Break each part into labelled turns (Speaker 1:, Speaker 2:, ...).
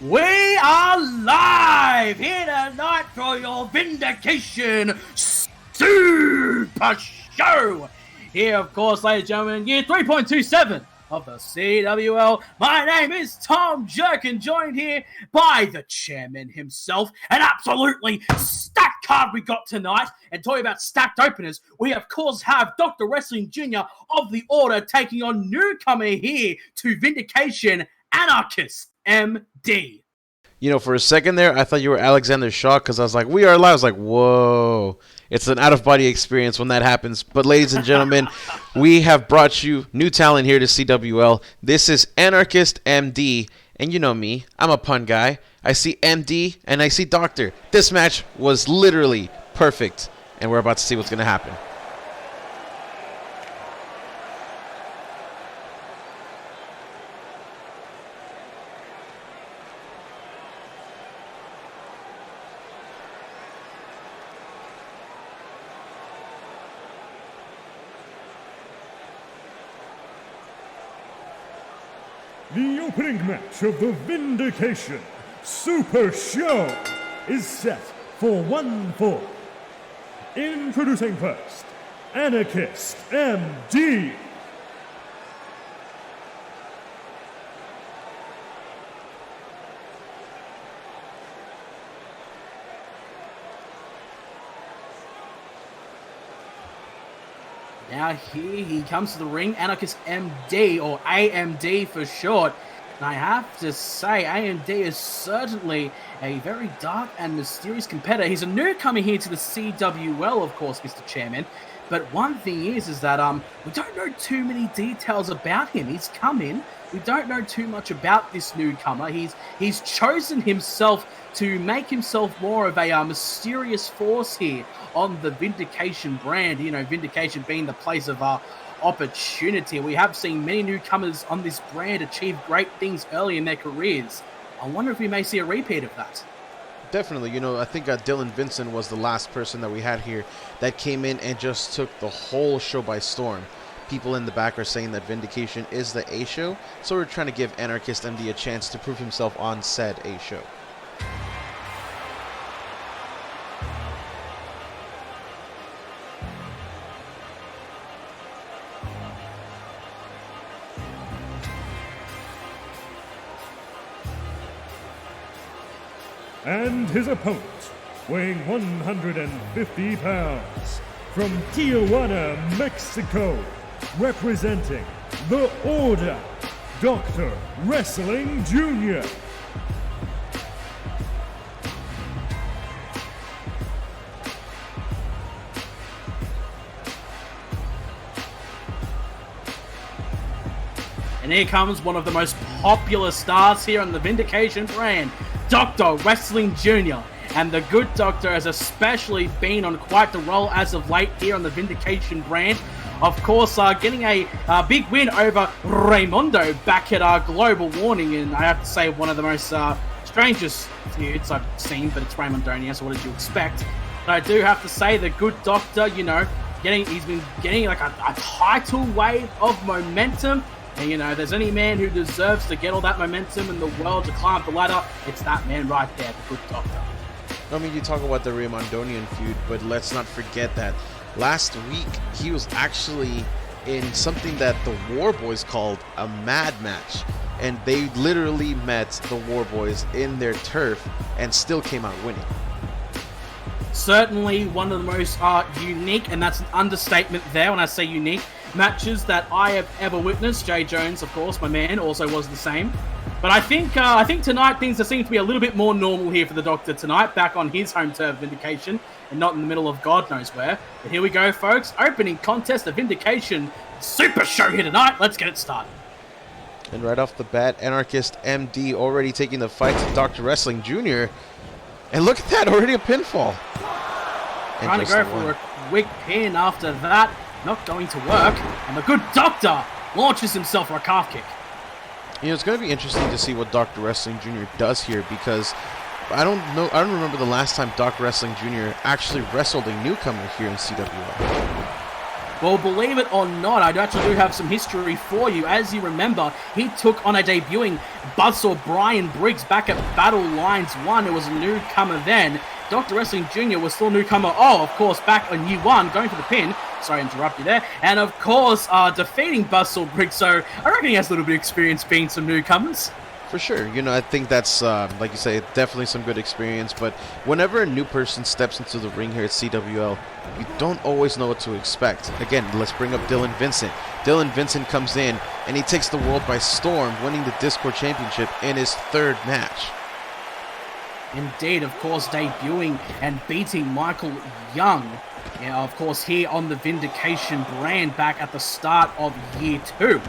Speaker 1: We are live here tonight for your Vindication Super Show. Here, of course, ladies and gentlemen, year 3.27 of the CWL. My name is Tom Jerkin, joined here by the chairman himself. An absolutely stacked card we got tonight. And talking about stacked openers, we of course have Dr. Wrestling Jr. of the Order taking on newcomer here to Vindication, Anarchist MD.
Speaker 2: You know, for a second there, I thought you were Alexander Shaw because I was like, we are live. I was like, whoa. It's an out-of-body experience when that happens. But ladies and gentlemen, we have brought you new talent here to CWL. This is Anarchist MD. And you know me, I'm a pun guy. I see MD and I see Doctor. This match was literally perfect. And we're about to see what's going to happen.
Speaker 3: The opening match of the Vindication Super Show is set for 1 fall. Introducing first, Anarchist MD.
Speaker 1: Now here he comes to the ring, Anarchist MD, or AMD for short. And I have to say, AMD is certainly a very dark and mysterious competitor. He's a newcomer here to the CWL, of course, Mr. Chairman. But one thing is that we don't know too many details about him. He's come in. We don't know too much about this newcomer. He's chosen himself to make himself more of a mysterious force here on the Vindication brand. You know, Vindication being the place of opportunity. We have seen many newcomers on this brand achieve great things early in their careers. I wonder if we may see a repeat of that.
Speaker 2: Definitely. You know, I think Dylan Benson was the last person that we had here that came in and just took the whole show by storm. People in the back are saying that Vindication is the A show, so we're trying to give Anarchist MD a chance to prove himself on said A show.
Speaker 3: And his opponent, weighing 150 pounds, from Tijuana, Mexico, representing the Order, Dr. Wrestling Jr.
Speaker 1: And here comes one of the most popular stars here on the Vindication brand, Dr. Wrestling Jr. And the good doctor has especially been on quite the roll as of late here on the Vindication brand. Of course, getting a big win over Raimundo back at Global Warning. And I have to say, one of the most strangest feuds I've seen, but it's Raimundonia, so what did you expect? But I do have to say, the good doctor, you know, he's been getting like a tidal wave of momentum. And, you know, if there's any man who deserves to get all that momentum in the world to climb up the ladder, it's that man right there, the good doctor.
Speaker 2: I mean, you talk about the Raymondonian feud, but let's not forget that last week he was actually in something that the War Boys called a mad match. And they literally met the War Boys in their turf and still came out winning.
Speaker 1: Certainly one of the most unique, and that's an understatement there when I say unique, matches that I have ever witnessed. Jay Jones, of course, my man, also was the same. But I think tonight things seem to be a little bit more normal here for the Doctor tonight, back on his home turf, Vindication, and not in the middle of God knows where. But here we go, folks. Opening contest of Vindication Super Show here tonight. Let's get it started.
Speaker 2: And right off the bat, Anarchist MD already taking the fight to Dr. Wrestling Jr. And look at that, already a pinfall. And
Speaker 1: trying to go for a quick pin after that. Not going to work. And the good doctor launches himself for a calf kick.
Speaker 2: You know, it's going to be interesting to see what Dr. Wrestling Jr. does here, because I don't remember the last time Dr. Wrestling Jr. actually wrestled a newcomer here in CWL.
Speaker 1: Well, believe it or not, I actually do have some history for you. As you remember, he took on a debuting Buzzsaw Brian Briggs back at Battle Lines 1. It was a newcomer then. Dr. Wrestling Jr. was still a newcomer. Oh, of course, back on year 1, going for the pin. Sorry to interrupt you there. And, of course, defeating Buzzsaw Briggs. So I reckon he has a little bit of experience being some newcomers.
Speaker 2: For sure. I think that's, like you say, definitely some good experience. But whenever a new person steps into the ring here at CWL, you don't always know what to expect. Again, let's bring up Dylan Vincent. Dylan Vincent comes in, and he takes the world by storm, winning the Discord Championship in his 3rd match.
Speaker 1: Indeed, of course, debuting and beating Michael Young. Yeah, of course, here on the Vindication brand back at the start of year 2.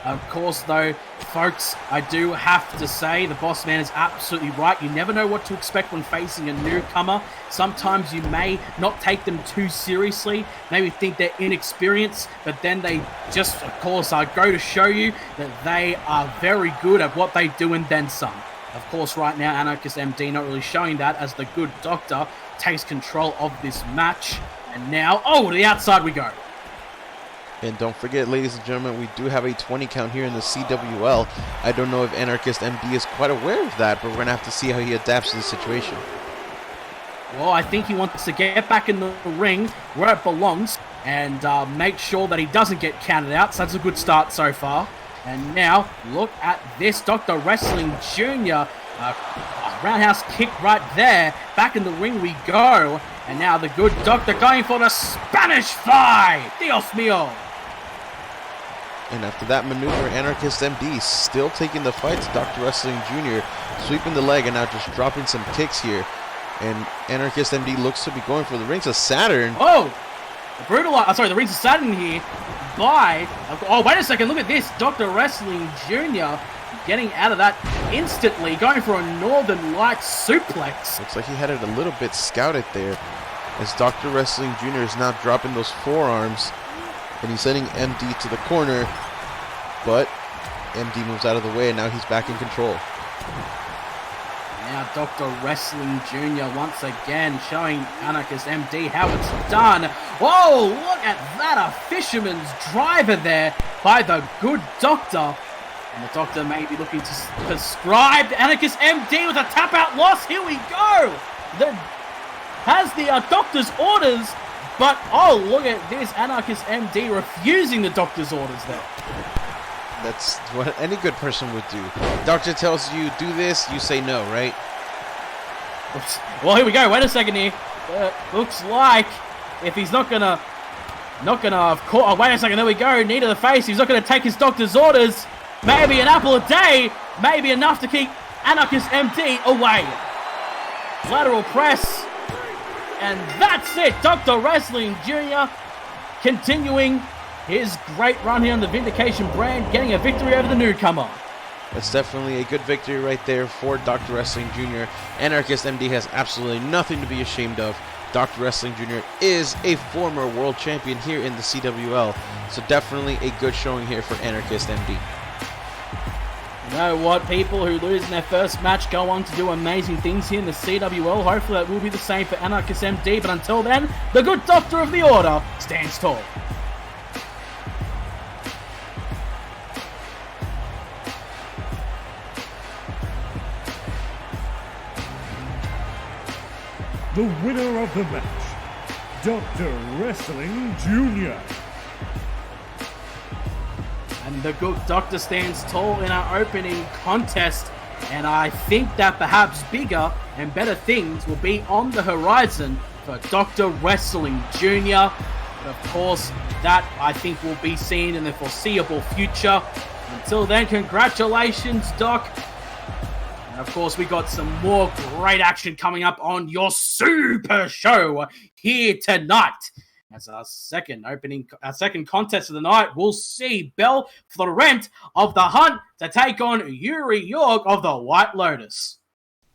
Speaker 1: Of course, though, folks, I do have to say the boss man is absolutely right. You never know what to expect when facing a newcomer. Sometimes you may not take them too seriously, maybe think they're inexperienced, but then they just, of course, go to show you that they are very good at what they do and then some. Of course, right now, Anarchist MD not really showing that as the good doctor takes control of this match. And now, to the outside we go.
Speaker 2: And don't forget, ladies and gentlemen, we do have a 20 count here in the CWL. I don't know if Anarchist MD is quite aware of that, but we're going to have to see how he adapts to the situation.
Speaker 1: Well, I think he wants to get back in the ring where it belongs and make sure that he doesn't get counted out. So that's a good start so far. And now, look at this. Dr. Wrestling Jr. A roundhouse kick right there. Back in the ring we go. And now the good doctor going for the Spanish Fly. Dios mío.
Speaker 2: And after that maneuver, Anarchist MD still taking the fight to Dr. Wrestling Jr., sweeping the leg and now just dropping some kicks here. And Anarchist MD looks to be going for the Rings of Saturn.
Speaker 1: Oh! The Rings of Saturn here by... Oh, wait a second, look at this. Dr. Wrestling Jr. getting out of that instantly, going for a Northern Lights suplex.
Speaker 2: Looks like he had it a little bit scouted there, as Dr. Wrestling Jr. is now dropping those forearms. And he's sending MD to the corner, but MD moves out of the way, and now he's back in control.
Speaker 1: Now Dr. Wrestling Jr. once again showing Anarchist MD how it's done. Whoa, look at that, a fisherman's driver there by the good doctor. And the doctor may be looking to prescribe Anarchist MD with a tap-out loss. Here we go. Has the doctor's orders. But, look at this. Anarchist MD refusing the doctor's orders there.
Speaker 2: That's what any good person would do. Doctor tells you, do this, you say no, right?
Speaker 1: Well, here we go. Wait a second here. Looks like if he's not gonna, of course. Oh, wait a second. There we go. Knee to the face. He's not gonna take his doctor's orders. Maybe an apple a day. Maybe enough to keep Anarchist MD away. Lateral press. And that's it. Dr. Wrestling Jr. continuing his great run here on the Vindication brand, getting a victory over the newcomer.
Speaker 2: That's definitely a good victory right there for Dr. Wrestling Jr. Anarchist MD has absolutely nothing to be ashamed of. Dr. Wrestling Jr. is a former world champion here in the CWL, so definitely a good showing here for Anarchist MD.
Speaker 1: You know what? People who lose in their first match go on to do amazing things here in the CWL. Hopefully that will be the same for Anarchist MD, but until then, the good Doctor of the Order stands tall.
Speaker 3: The winner of the match, Dr. Wrestling Jr.
Speaker 1: And the good doctor stands tall in our opening contest. And I think that perhaps bigger and better things will be on the horizon for Dr. Wrestling Jr. But of course, that I think will be seen in the foreseeable future. Until then, congratulations, Doc. And of course, we got some more great action coming up on your Super Show here tonight. As our second contest of the night, we'll see Belle Florent of The Hunt to take on Yuri York of the White Lotus.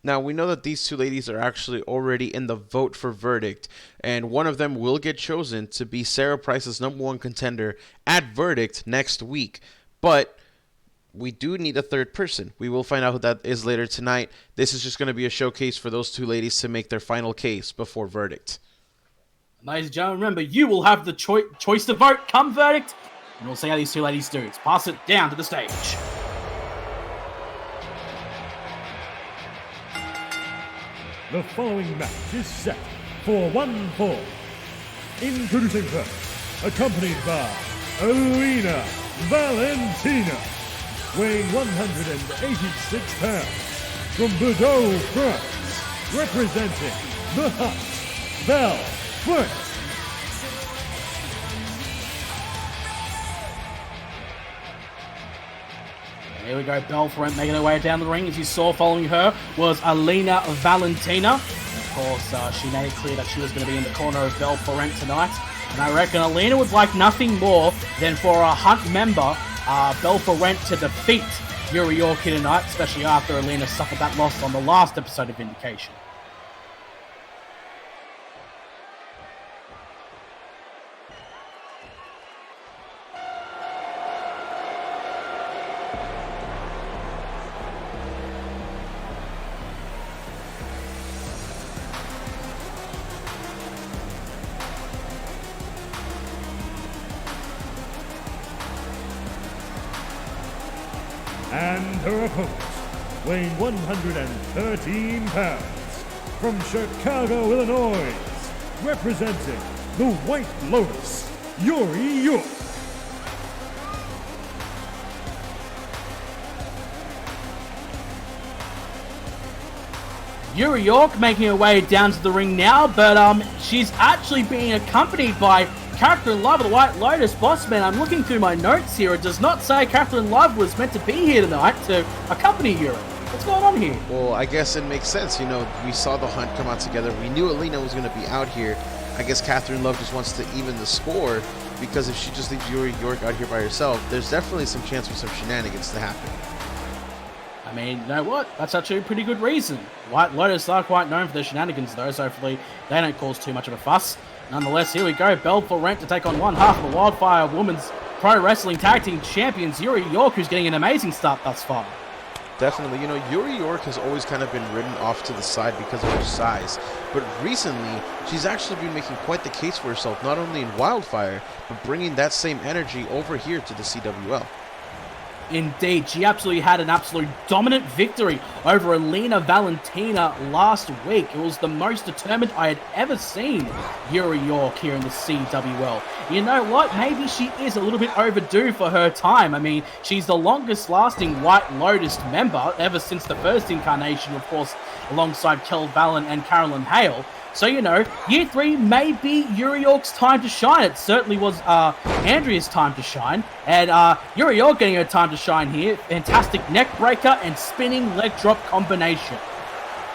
Speaker 2: Now, we know that these two ladies are actually already in the vote for verdict, and one of them will get chosen to be Sarah Price's #1 contender at Verdict next week. But we do need a third person. We will find out who that is later tonight. This is just going to be a showcase for those two ladies to make their final case before Verdict.
Speaker 1: Ladies and gentlemen, remember, you will have the choice to vote come verdict, and we'll see how these two ladies do. Let's pass it down to the stage.
Speaker 3: The following match is set for 1 fall. Introducing first, accompanied by Alina Valentina, weighing 186 pounds, from Bordeaux, France, representing the hot Vallen.
Speaker 1: Here we go, Belfront making her way down the ring. As you saw, following her was Alina Valentina. Of course, she made it clear that she was going to be in the corner of Belfront tonight. And I reckon Alina would like nothing more than for a Hunt member, Belfront, to defeat Yuri York here tonight, especially after Alina suffered that loss on the last episode of Vindication.
Speaker 3: And her opponent, weighing 113 pounds, from Chicago, Illinois, representing the White Lotus, Yuri York.
Speaker 1: Yuri York making her way down to the ring now, but she's actually being accompanied by Catherine Love of the White Lotus. Bossman, I'm looking through my notes here. It does not say Catherine Love was meant to be here tonight to accompany Yuri. What's going on here?
Speaker 2: Well, I guess it makes sense. You know, we saw the Hunt come out together. We knew Alina was going to be out here. I guess Catherine Love just wants to even the score, because if she just leaves Yuri York out here by herself, there's definitely some chance for some shenanigans to happen.
Speaker 1: I mean, you know what? That's actually a pretty good reason. White Lotus are quite known for their shenanigans, though, so hopefully they don't cause too much of a fuss. Nonetheless, here we go. Belfront to take on one half of the Wildfire Women's Pro Wrestling Tag Team Champions, Yuri York, who's getting an amazing start thus far.
Speaker 2: Definitely. You know, Yuri York has always kind of been ridden off to the side because of her size. But recently, she's actually been making quite the case for herself, not only in Wildfire, but bringing that same energy over here to the CWL.
Speaker 1: Indeed, she absolutely had an absolute dominant victory over Alina Valentina last week. It was the most determined I had ever seen Yuri York here in the CWL. You know what? Maybe she is a little bit overdue for her time. I mean, she's the longest lasting White Lotus member ever since the first incarnation, of course, alongside Kel Vallen and Carolyn Hale. So, you know, year 3 may be Yuri York's time to shine. It certainly was Andrea's time to shine. And Yuri York getting her time to shine here. Fantastic neck breaker and spinning leg drop combination.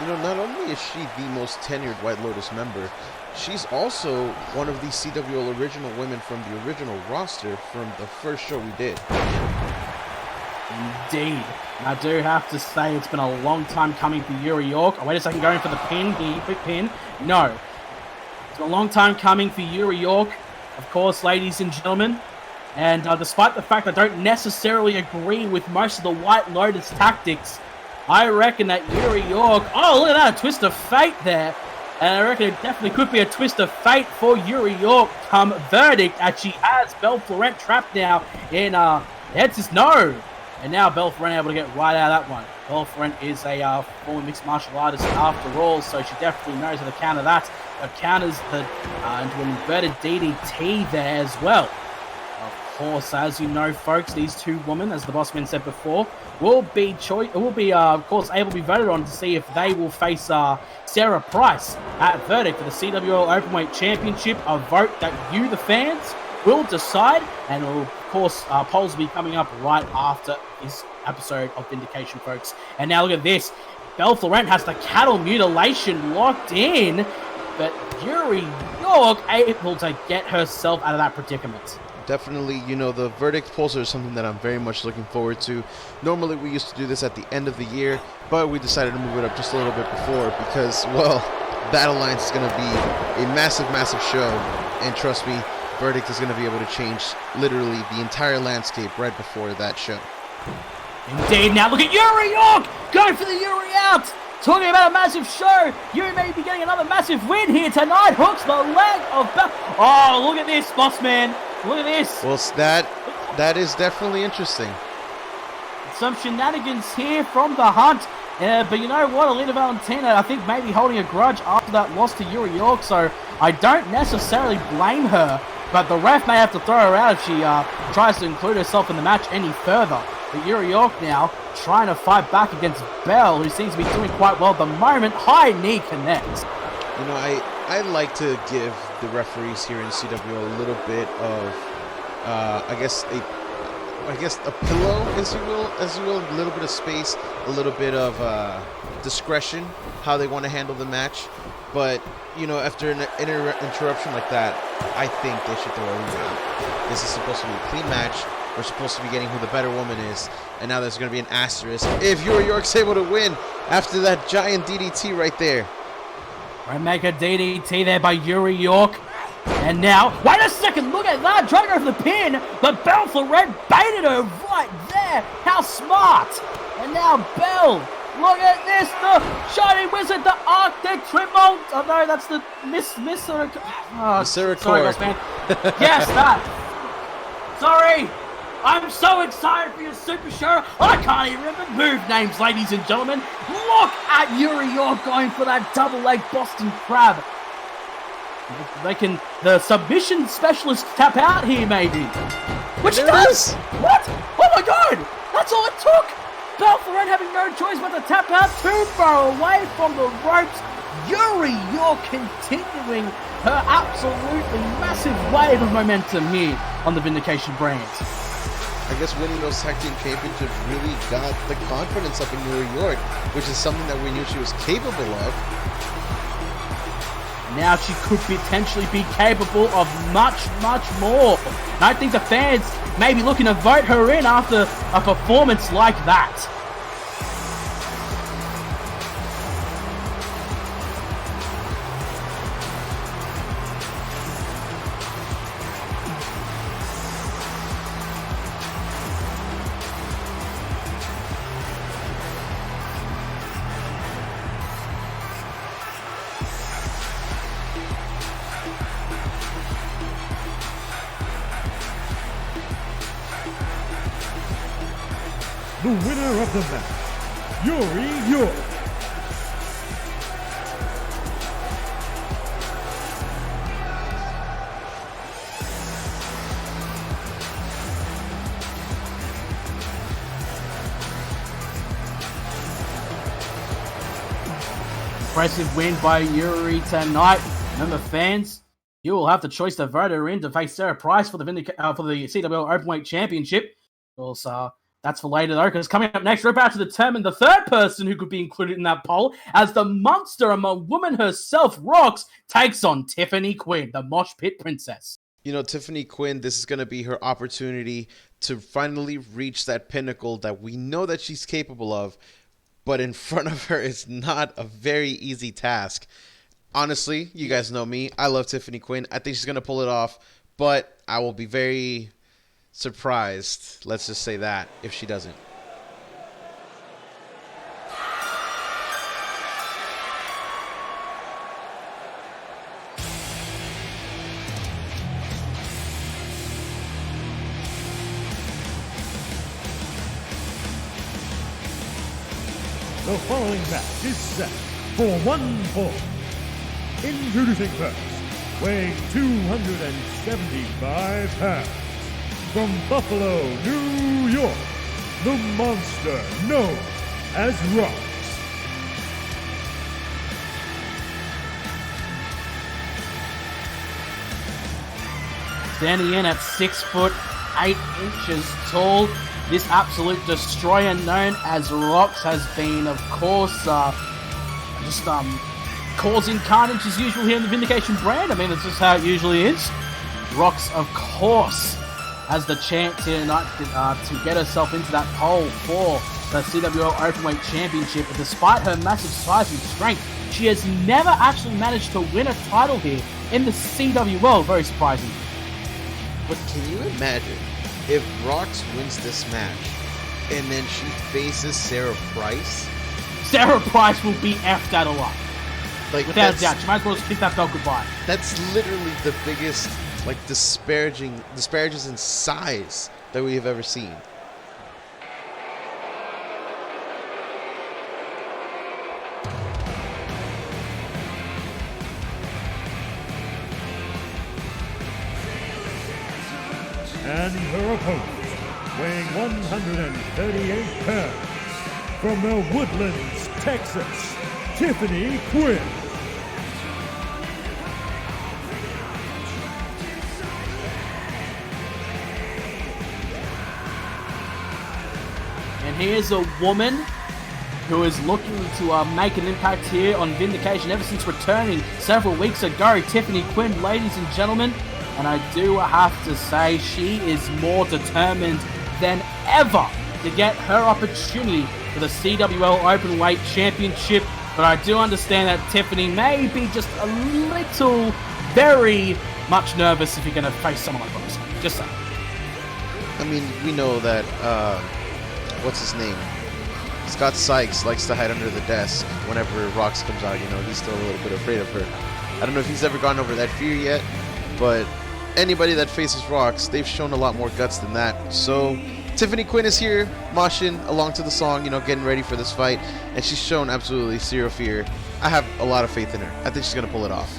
Speaker 2: You know, not only is she the most tenured White Lotus member, she's also one of the CWL original women from the original roster from the first show we did.
Speaker 1: Indeed. And I do have to say it's been a long time coming for Yuri York. Oh, wait a second, going for the pin. Quick pin. No. It's been a long time coming for Yuri York, of course, ladies and gentlemen. And despite the fact I don't necessarily agree with most of the White Lotus tactics, I reckon that Yuri York... Oh, look at that, a twist of fate there. And I reckon it definitely could be a twist of fate for Yuri York come verdict, as she has Belfront trapped now in Head's no. And now Belfront able to get right out of that one. Belfront is a former mixed martial artist after all, so she definitely knows how to counter that. But counters the into an inverted DDT there as well. Of course, as you know, folks, these two women, as the bossman said before, will be of course able to be voted on to see if they will face Sarah Price at verdict for the CWL Openweight Championship. A vote that you, the fans, will decide, and of course polls will be coming up right after this episode of Vindication, folks. And now look at this. Belfront has the cattle mutilation locked in, but Yuri York able to get herself out of that predicament.
Speaker 2: Definitely, you know, the verdict polls are something that I'm very much looking forward to. Normally we used to do this at the end of the year, but we decided to move it up just a little bit before because, well, Battle Alliance is going to be a massive, massive show, and trust me, verdict is going to be able to change literally the entire landscape right before that show.
Speaker 1: Indeed. Now look at Yuri York going for the Yuri out. Talking about a massive show, you may be getting another massive win here tonight. Hooks the leg of Bell. Oh, look at this, boss man. Look at this.
Speaker 2: Well, that is definitely interesting.
Speaker 1: Some shenanigans here from the Hunt. But you know what? Alina Valentina, I think, maybe holding a grudge after that loss to Yuri York, so I don't necessarily blame her. But the ref may have to throw her out if she tries to include herself in the match any further. But Yuri York now trying to fight back against Bell, who seems to be doing quite well at the moment. High knee connects.
Speaker 2: You know, I like to give the referees here in CWO a little bit of, I guess a pillow, as you will, a little bit of space, a little bit of discretion, how they want to handle the match. But, you know, after an interruption like that, I think they should throw everyone out. This is supposed to be a clean match. We're supposed to be getting who the better woman is. And now there's going to be an asterisk if Yuri York's able to win after that giant DDT right there.
Speaker 1: Rainmaker DDT there by Yuri York. And now, wait a second, look at that, trying to go for the pin, but Bell for Red baited her right there. How smart. And now Bell, look at this, the Shining Wizard, the Arctic Tremont. Oh no, that's the Sorry, boss man. Yes, that. Sorry. I'm so excited for your Super Show. I can't even remember move names, ladies and gentlemen. Look at Yuri York going for that double leg Boston Crab. The submission specialist tap out here, maybe. Which it does. What? Oh my god! That's all it took! Belfort having no choice but to tap out too far away from the ropes. Yuri York continuing her absolutely massive wave of momentum here on the Vindication brand.
Speaker 2: I guess winning those tag team championships really got the confidence up in Yuri York, which is something that we knew she was capable of.
Speaker 1: Now she could potentially be capable of much, much more. And I think the fans may be looking to vote her in after a performance like that.
Speaker 3: The winner of the match, Yuri York.
Speaker 1: Impressive win by Yuri tonight. Remember, fans, you will have the choice to vote her in to face Sarah Price for the CWL Openweight Championship. Also, that's for later though, because coming up next, we're about to determine the third person who could be included in that poll as the monster among women herself, Rox, takes on Tiffany Quinn, the Mosh Pit Princess.
Speaker 2: You know, Tiffany Quinn, this is going to be her opportunity to finally reach that pinnacle that we know that she's capable of, but in front of her is not a very easy task. Honestly, you guys know me. I love Tiffany Quinn. I think she's going to pull it off, but I will be very surprised, let's just say that, if she doesn't.
Speaker 3: The following match is set for one fall. Introducing first, weighing 275 pounds, from Buffalo, New York, the monster known as Rox.
Speaker 1: Standing in at 6'8" tall, this absolute destroyer known as Rox has been, of course, causing carnage as usual here in the Vindication brand. I mean, that's just how it usually is. Rox, of course, has the chance here tonight to get herself into that poll for the CWL Openweight Championship. But despite her massive size and strength, she has never actually managed to win a title here in the CWL. Very surprising.
Speaker 2: But can you imagine if Rox wins this match and then she faces Sarah Price?
Speaker 1: Sarah Price will be effed out of luck.
Speaker 2: Like,
Speaker 1: Without a doubt. She might as well just kiss that belt goodbye.
Speaker 2: That's literally the biggest, like, disparages in size that we have ever seen.
Speaker 3: And her opponent, weighing 138 pounds, from the Woodlands, Texas, Tiffany Quinn.
Speaker 1: And here's a woman who is looking to make an impact here on Vindication ever since returning several weeks ago. Tiffany Quinn, ladies and gentlemen. And I do have to say she is more determined than ever to get her opportunity for the CWL Openweight Championship. But I do understand that Tiffany may be just a little, very much nervous if you're going to face someone like Roxy. Just saying.
Speaker 2: I mean, we know that, what's his name? Scott Sykes likes to hide under the desk whenever Rox comes out. You know, he's still a little bit afraid of her. I don't know if he's ever gone over that fear yet, but anybody that faces Rox, they've shown a lot more guts than that. So Tiffany Quinn is here, moshing along to the song, you know, getting ready for this fight, and she's shown absolutely zero fear. I have a lot of faith in her. I think she's going to pull it off.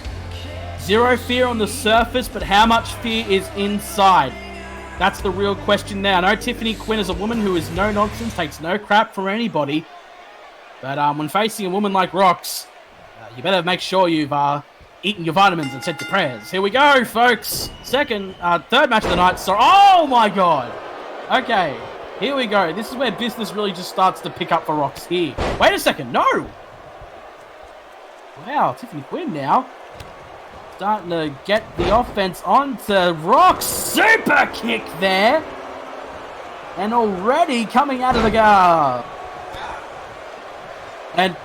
Speaker 1: Zero fear on the surface, but how much fear is inside? That's the real question now. I know Tiffany Quinn is a woman who is no nonsense, takes no crap from anybody, but when facing a woman like Rox, you better make sure you've eaten your vitamins and said your prayers. Here we go, folks. Third match of the night. So, oh my god. Okay, here we go. This is where business really just starts to pick up for Rox here. Wait a second, no. Wow, Tiffany Quinn now starting to get the offense onto Rox. Super kick there. And already coming out of the guard. And,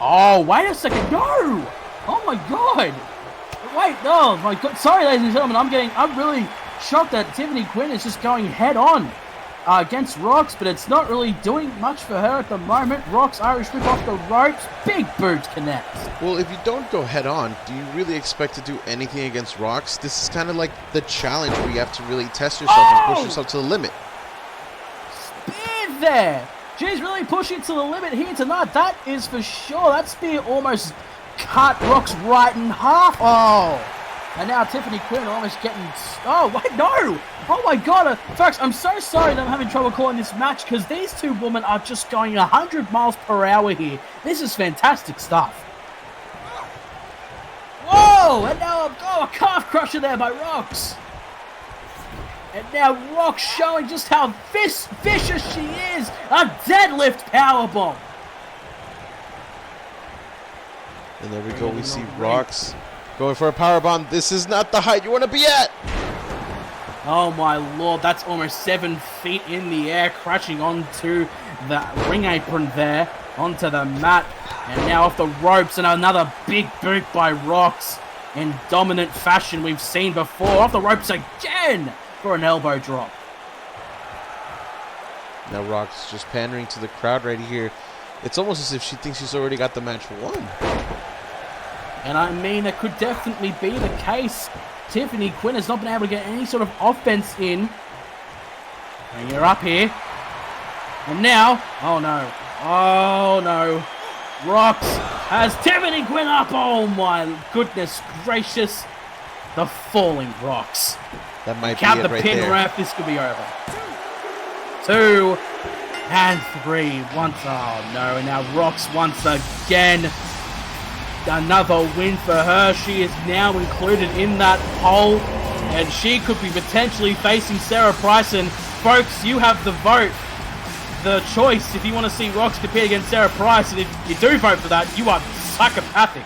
Speaker 1: oh, wait a second, no. Oh my god! Wait, oh my god! Sorry, ladies and gentlemen, I'm really shocked that Tiffany Quinn is just going head on against Rox, but it's not really doing much for her at the moment. Rox Irish whip off the ropes, big boot connects.
Speaker 2: Well, if you don't go head on, do you really expect to do anything against Rox? This is kind of like the challenge where you have to really test yourself and push yourself to the limit.
Speaker 1: Spear there! She's really pushing to the limit here tonight. That is for sure. That spear almost cut Rox right in half. Oh, and now Tiffany Quinn almost getting. Oh wait, no! Oh my god, folks, I'm so sorry that I'm having trouble calling this match because these two women are just going 100 miles per hour here. This is fantastic stuff. Whoa! And now a calf crusher there by Rox. And now Rox showing just how vicious she is. A deadlift powerbomb.
Speaker 2: And there we go. We see Rox going for a powerbomb. This is not the height you want to be at.
Speaker 1: Oh my lord, that's almost 7 feet in the air, crashing onto the ring apron there, onto the mat. And now off the ropes, and another big boot by Rox in dominant fashion we've seen before. Off the ropes again for an elbow drop.
Speaker 2: Now Rox just pandering to the crowd right here. It's almost as if she thinks she's already got the match won.
Speaker 1: And I mean, it could definitely be the case. Tiffany Quinn has not been able to get any sort of offense in. Bring her up here. And now, oh no. Rox has Tiffany Quinn up. Oh my goodness gracious. The falling Rox.
Speaker 2: That might be
Speaker 1: Count
Speaker 2: it
Speaker 1: the
Speaker 2: right
Speaker 1: pin
Speaker 2: there.
Speaker 1: ref, this could be over. 2 and 3. Once, oh no, and now Rox once again. Another win for her. She is now included in that poll, and she could be potentially facing Sarah Price. And folks, you have the vote, the choice if you want to see Rox compete against Sarah Price. And if you do vote for that, you are psychopathic.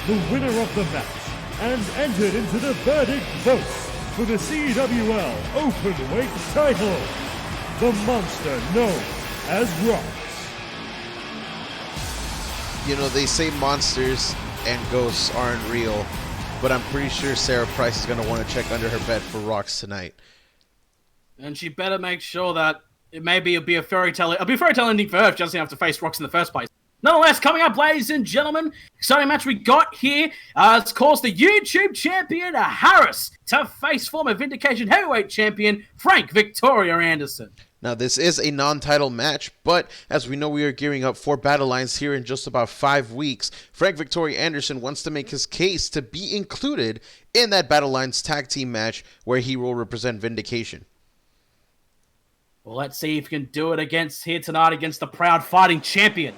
Speaker 3: The winner of the match and entered into the verdict votes for the CWL Openweight title, the monster known as Rox.
Speaker 2: You know, they say monsters and ghosts aren't real, but I'm pretty sure Sarah Price is going to want to check under her bed for Rox tonight.
Speaker 1: And she better make sure that it'll be a fairy tale ending for her if she doesn't have to face Rox in the first place. Nonetheless, coming up, ladies and gentlemen, exciting match we got here. It's caused the YouTube champion Harris to face former Vindication heavyweight champion Frank Victoria Anderson.
Speaker 2: Now, this is a non-title match, but as we know, we are gearing up for Battle Lines here in just about 5 weeks. Frank Victoria Anderson wants to make his case to be included in that Battle Lines tag team match where he will represent Vindication.
Speaker 1: Well, let's see if he can do it here tonight against the proud fighting champion.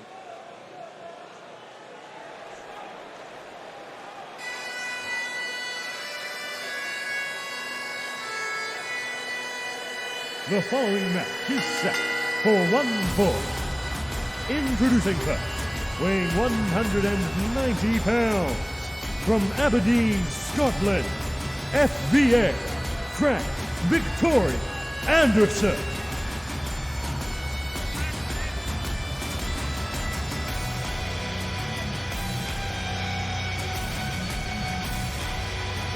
Speaker 3: The following match is set for one fall. Introducing first, weighing 190 pounds, from Aberdeen, Scotland, FVA, Frank Victoria Anderson.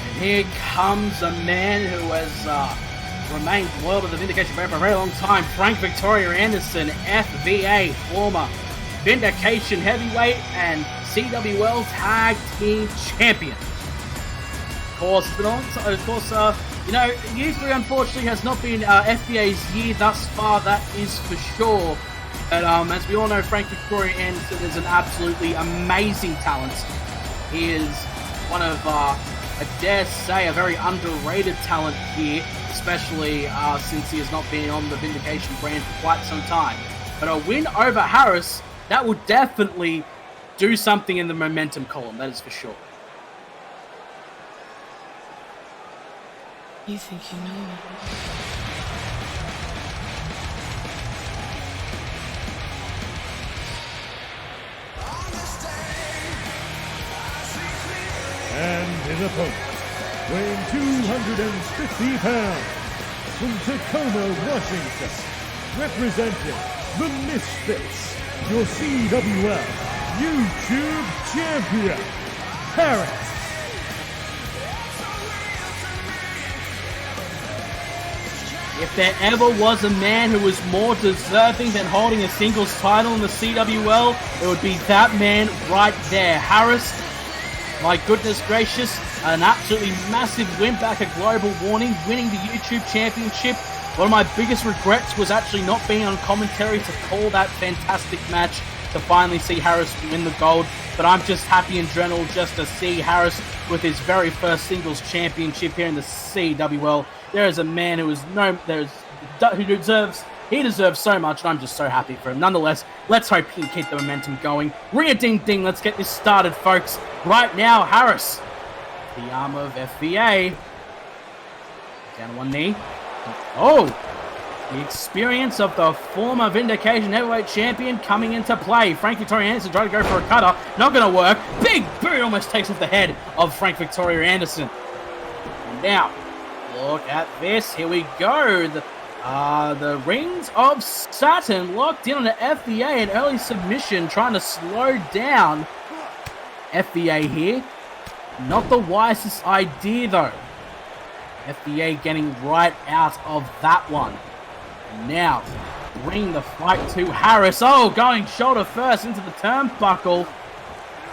Speaker 1: And here comes a man who has remained loyal to the Vindication brand for a very long time. Frank Victoria Anderson, FVA, former Vindication heavyweight and CWL tag team champion. Of course, usually unfortunately has not been FVA's year thus far, that is for sure. But as we all know, Frank Victoria Anderson is an absolutely amazing talent. He is one of, I dare say, a very underrated talent here, especially since he has not been on the Vindication brand for quite some time. But a win over Harris, that would definitely do something in the momentum column, that is for sure.
Speaker 4: You think you know me?
Speaker 3: And his opponent, weighing 250 pounds, from Tacoma, Washington, representing the Misfits, your CWL YouTube champion, Harris.
Speaker 1: If there ever was a man who was more deserving than holding a singles title in the CWL, it would be that man right there. Harris, my goodness gracious, an absolutely massive win back at Global Warning, winning the YouTube Championship. One of my biggest regrets was actually not being on commentary to call that fantastic match to finally see Harris win the gold. But I'm just happy in general just to see Harris with his very first singles championship here in the CWL. There is a man who deserves so much, and I'm just so happy for him. Nonetheless, let's hope he can keep the momentum going. Ring-a-ding-ding, let's get this started, folks. Right now, Harris, the arm of FVA, down on one knee. Oh, the experience of the former Vindication heavyweight champion coming into play. Frank Victoria Anderson trying to go for a cutter, not going to work. Big boot almost takes off the head of Frank Victoria Anderson. And now, look at this. Here we go. The Rings of Saturn locked in on the FVA, an early submission, trying to slow down FVA here. Not the wisest idea, though. FVA getting right out of that one. And now, bring the fight to Harris. Oh, going shoulder first into the turnbuckle.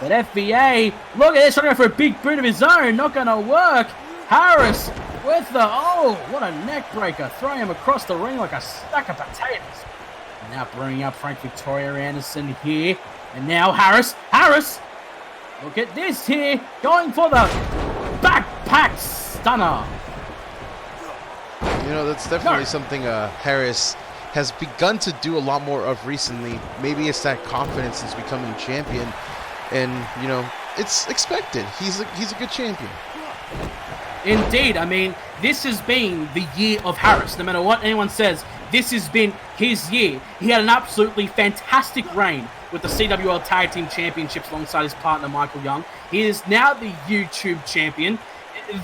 Speaker 1: But FVA, look at this, trying to go for a big boot of his own. Not going to work. Harris with the, oh, what a neck breaker. Throwing him across the ring like a stack of potatoes. And now bringing up Frank Victoria Anderson here. And now Harris, look at this here. Going for the backpack stunner.
Speaker 2: You know, that's definitely something Harris has begun to do a lot more of recently. Maybe it's that confidence since becoming champion. And, you know, it's expected. He's a good champion.
Speaker 1: Indeed. I mean, this has been the year of Harris. No matter what anyone says, this has been his year. He had an absolutely fantastic reign with the CWL Tag Team Championships alongside his partner, Michael Young. He is now the YouTube champion.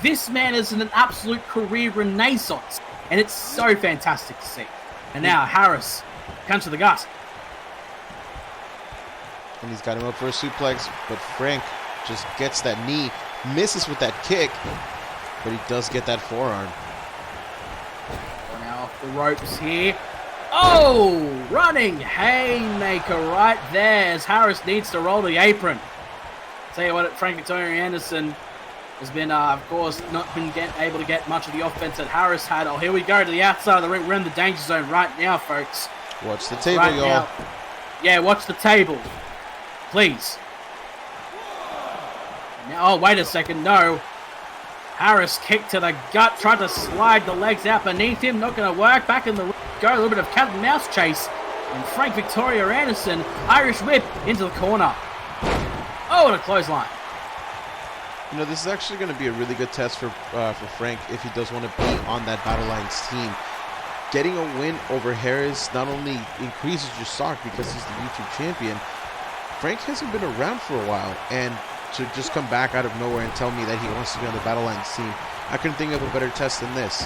Speaker 1: This man is in an absolute career renaissance, and it's so fantastic to see. And now, Harris, punch to the gut.
Speaker 2: And he's got him up for a suplex, but Frank just gets that knee, misses with that kick, but he does get that forearm.
Speaker 1: Well, now the ropes here. Oh, running haymaker right there as Harris needs to roll the apron. Tell you what, Frank Victoria Anderson has been, of course, not been able to get much of the offense that Harris had. Oh, here we go to the outside of the ring. We're in the danger zone right now, folks.
Speaker 2: Watch the table,
Speaker 1: right
Speaker 2: y'all.
Speaker 1: now. Yeah, watch the table. Please. Now, oh, wait a second. No. Harris kicked to the gut. Tried to slide the legs out beneath him. Not going to work. Back in the ring. Go. A little bit of cat and mouse chase. And Frank Victoria Anderson, Irish whip into the corner. Oh, and a clothesline.
Speaker 2: You know, this is actually going to be a really good test for Frank if he does want to be on that Battle Lines team. Getting a win over Harris not only increases your stock because he's the YouTube champion, Frank hasn't been around for a while, and to just come back out of nowhere and tell me that he wants to be on the Battle Lines team, I couldn't think of a better test than this.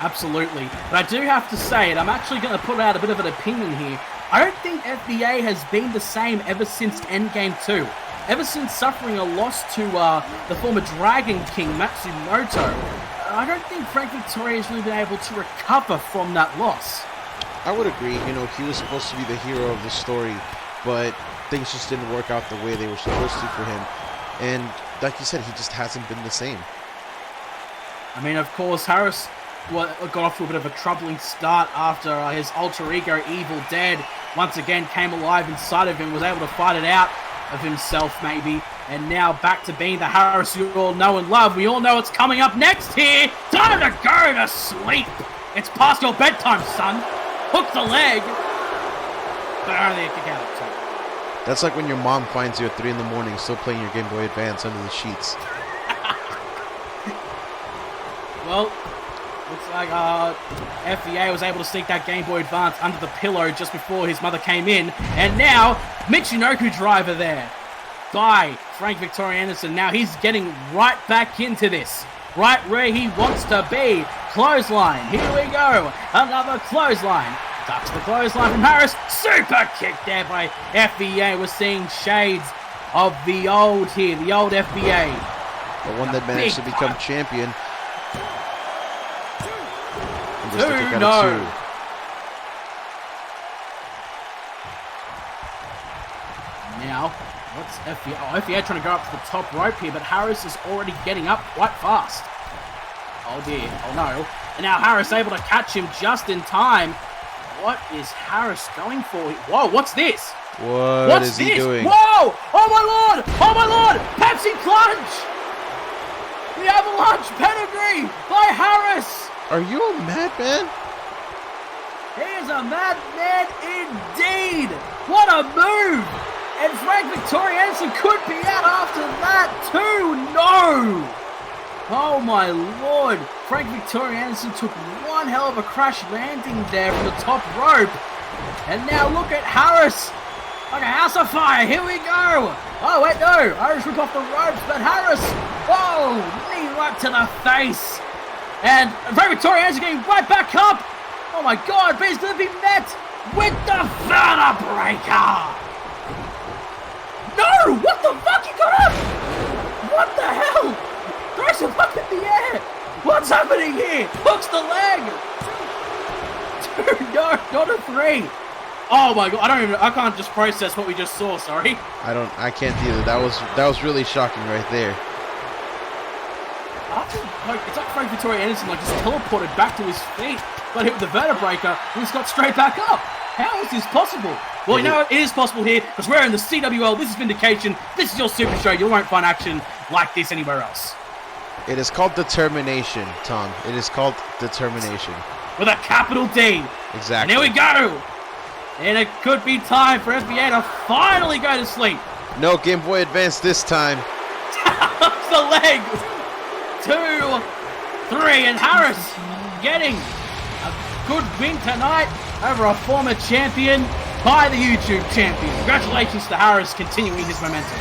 Speaker 1: Absolutely. But I do have to say, and I'm actually going to put out a bit of an opinion here, I don't think FBA has been the same ever since Endgame 2. Ever since suffering a loss to the former Dragon King, Matsumoto, I don't think Frank Victoria has really been able to recover from that loss.
Speaker 2: I would agree. You know, he was supposed to be the hero of the story, but things just didn't work out the way they were supposed to for him. And like you said, he just hasn't been the same.
Speaker 1: I mean, of course, Harris got off to a bit of a troubling start after his alter ego, Evil Dead, once again came alive inside of him, was able to fight it out of himself, maybe. And now back to being the Harris you all know and love. We all know what's coming up next here. Time to go to sleep. It's past your bedtime, son. Hook the leg. But only a kick out of top.
Speaker 2: That's like when your mom finds you at 3 in the morning still playing your Game Boy Advance under the sheets.
Speaker 1: Well, looks like FVA was able to sneak that Game Boy Advance under the pillow just before his mother came in. And now, Michinoku driver there by Frank Victoria Anderson. Now he's getting right back into this. Right where he wants to be. Clothesline. Here we go. Another clothesline. Ducks the clothesline from Harris. Super kick there by FBA. We're seeing shades of the old here. The old FBA.
Speaker 2: The one that managed to become champion. And just a kick out of 2.
Speaker 1: Now, what's FBA? Oh, FBA trying to go up to the top rope here, but Harris is already getting up quite fast. Oh dear. Oh no. And now Harris able to catch him just in time. What is Harris going for? Whoa, what's this?
Speaker 2: What is he doing?
Speaker 1: Whoa! Oh my lord! Oh my lord! Pepsi Clutch! The Avalanche Pedigree by Harris!
Speaker 2: Are you a madman?
Speaker 1: He is a madman indeed! What a move! And Frank Victoria Anderson could be out after that too! No! Oh my lord! Frank Victoria Anderson took one hell of a crash landing there from the top rope. And now look at Harris! Like a house of fire, here we go! Oh wait, no! Irish rip off the ropes, but Harris! Whoa! Knee right to the face! And Frank Victoria Anderson getting right back up! Oh my god, but he's gonna be met with the Vertebreaker! No! What the fuck? He got up! What the hell? Throws him up in the air! What's happening here? Hooks the leg! 2, no, not a 3. Oh my god, I can't just process what we just saw, sorry.
Speaker 2: I can't either. That was really shocking right there.
Speaker 1: It's like Frank Victoria Anderson just teleported back to his feet, got hit with the Vertebreaker, and he's got straight back up. How is this possible? Well, you know what? It is possible here, because we're in the CWL, this is Vindication, this is your super show, you won't find action like this anywhere else.
Speaker 2: It is called determination, Tom. It is called determination.
Speaker 1: With a capital D.
Speaker 2: Exactly.
Speaker 1: And here we go. And it could be time for FBA to finally go to sleep.
Speaker 2: No Game Boy Advance this time.
Speaker 1: The leg. 2, 3, and Harris getting a good win tonight over a former champion by the YouTube champion. Congratulations to Harris continuing his momentum.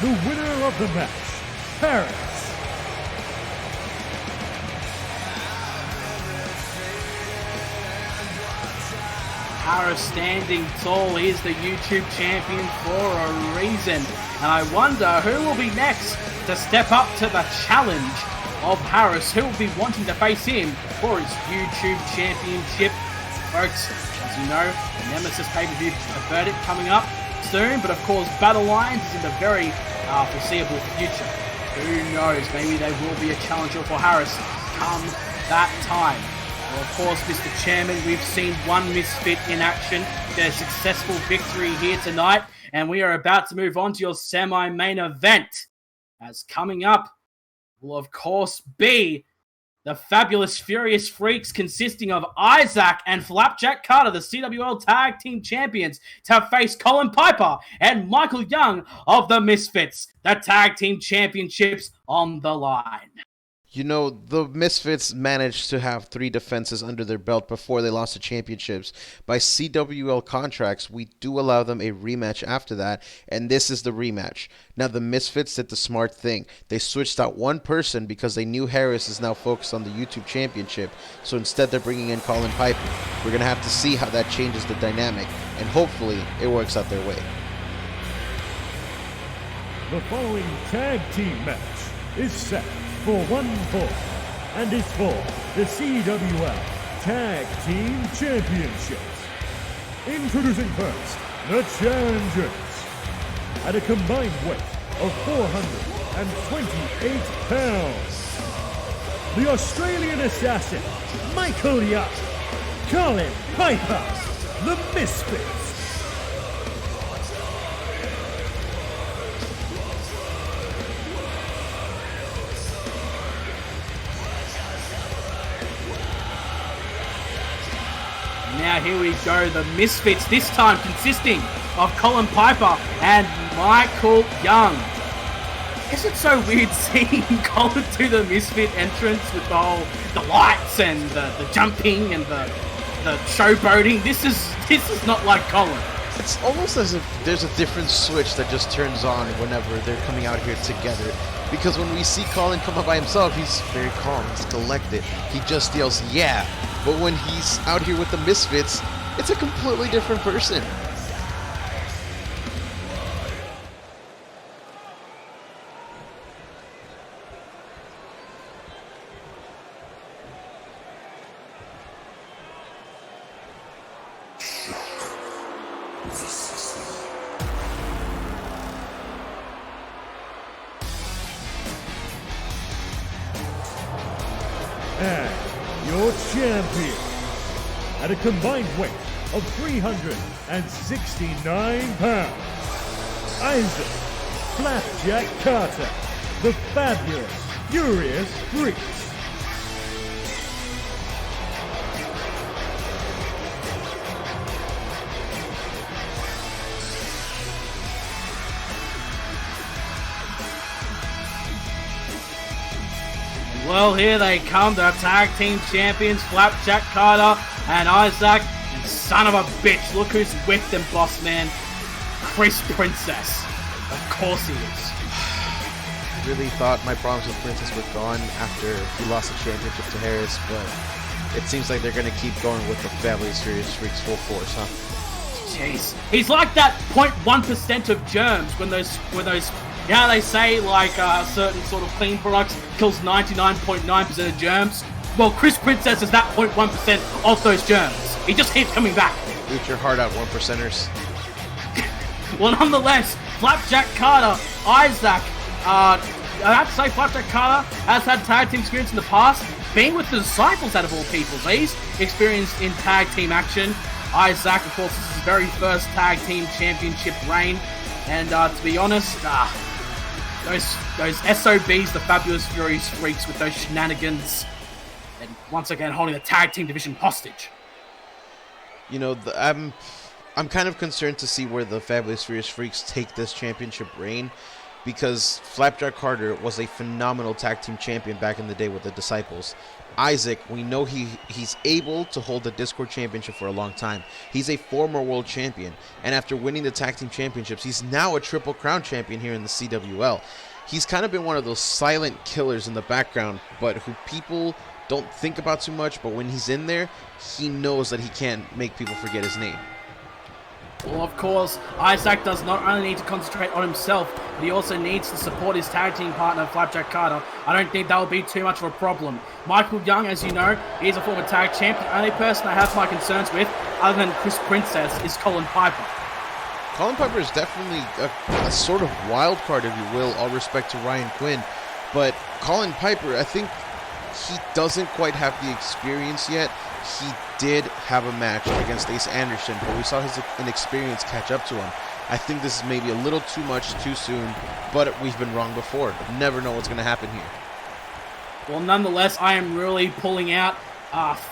Speaker 3: the winner of the match, Paris.
Speaker 1: Paris standing tall. He is the YouTube champion for a reason. And I wonder who will be next to step up to the challenge of Paris. Who will be wanting to face him for his YouTube championship. Folks, as you know, the Nemesis pay-per-view verdict coming up soon. But of course, Battle Lines is in the very foreseeable future. Who knows? Maybe there will be a challenger for Harris come that time. Well, of course, Mr. Chairman, we've seen one Misfit in action. Their successful victory here tonight. And we are about to move on to your semi-main event. As coming up will, of course, be the Fabulous Furious Freaks consisting of Isaac and Flapjack Carter, the CWL Tag Team Champions, to face Colin Piper and Michael Young of the Misfits. The Tag Team Championships on the line.
Speaker 2: You know, the Misfits managed to have 3 defenses under their belt before they lost the championships. By CWL contracts, we do allow them a rematch after that, and this is the rematch. Now, the Misfits did the smart thing. They switched out one person because they knew Harris is now focused on the YouTube championship, so instead they're bringing in Colin Piper. We're going to have to see how that changes the dynamic, and hopefully it works out their way.
Speaker 3: The following tag team match is set for 1 fall and is for the CWL Tag Team Championships. Introducing first, the challengers. At a combined weight of 428 pounds, the Australian assassin, Michael Young, Colin Piper, the Misfits.
Speaker 1: Now here we go, the Misfits, this time consisting of Colin Piper and Michael Young. Is it so weird seeing Colin do the Misfit entrance with the lights and the jumping and the showboating? This is not like Colin.
Speaker 2: It's almost as if there's a different switch that just turns on whenever they're coming out here together. Because when we see Colin come up by himself, he's very calm, he's collected. He just yells, yeah. But when he's out here with the Misfits, it's a completely different person.
Speaker 3: And your champion, at a combined weight of 369 pounds, Isaac Flapjack Carter, the Fabulous Furious Freaks.
Speaker 1: Well, here they come, the tag team champions, Flapjack Carter and Isaac. And son of a bitch, look who's with them, boss man. Chris Princess. Of course he is.
Speaker 2: I really thought my problems with Princess were gone after he lost the championship to Harris, but it seems like they're going to keep going with the Fabulous Furious Freaks full force, huh?
Speaker 1: Jeez. He's like that 0.1% of germs when those yeah, they say like certain sort of clean products kills 99.9% of germs. Well, Chris Princess is that 0.1% of those germs. He just keeps coming back.
Speaker 2: Eat your heart out, 1%ers.
Speaker 1: Well, nonetheless, Flapjack Carter, Isaac, I have to say Flapjack Carter has had tag team experience in the past, being with the Disciples out of all people. He's experienced in tag team action. Isaac, of course, this is his very first tag team championship reign. And to be honest, those SOBs, the Fabulous Furious Freaks, with those shenanigans, and once again holding the tag team division hostage.
Speaker 2: You know, I'm kind of concerned to see where the Fabulous Furious Freaks take this championship reign, because Flapjack Carter was a phenomenal tag team champion back in the day with the Disciples. Isaac, we know he's able to hold the Discord Championship for a long time. He's a former world champion, and after winning the tag team championships, he's now a Triple Crown champion here in the CWL. He's kind of been one of those silent killers in the background, but who people don't think about too much, but when he's in there, he knows that he can't make people forget his name.
Speaker 1: Well, of course, Isaac does not only need to concentrate on himself, but he also needs to support his tag team partner, Flapjack Carter. I don't think that will be too much of a problem. Michael Young, as you know, is a former tag champ. The only person I have my concerns with, other than Chris Princess, is Colin Piper.
Speaker 2: Colin Piper is definitely a sort of wild card, if you will, all respect to Ryan Quinn. But Colin Piper, I think he doesn't quite have the experience yet. He did have a match against Ace Anderson, but we saw his inexperience catch up to him. I think this is maybe a little too much too soon, but we've been wrong before. Never know what's going to happen here.
Speaker 1: Well, nonetheless, I am really pulling out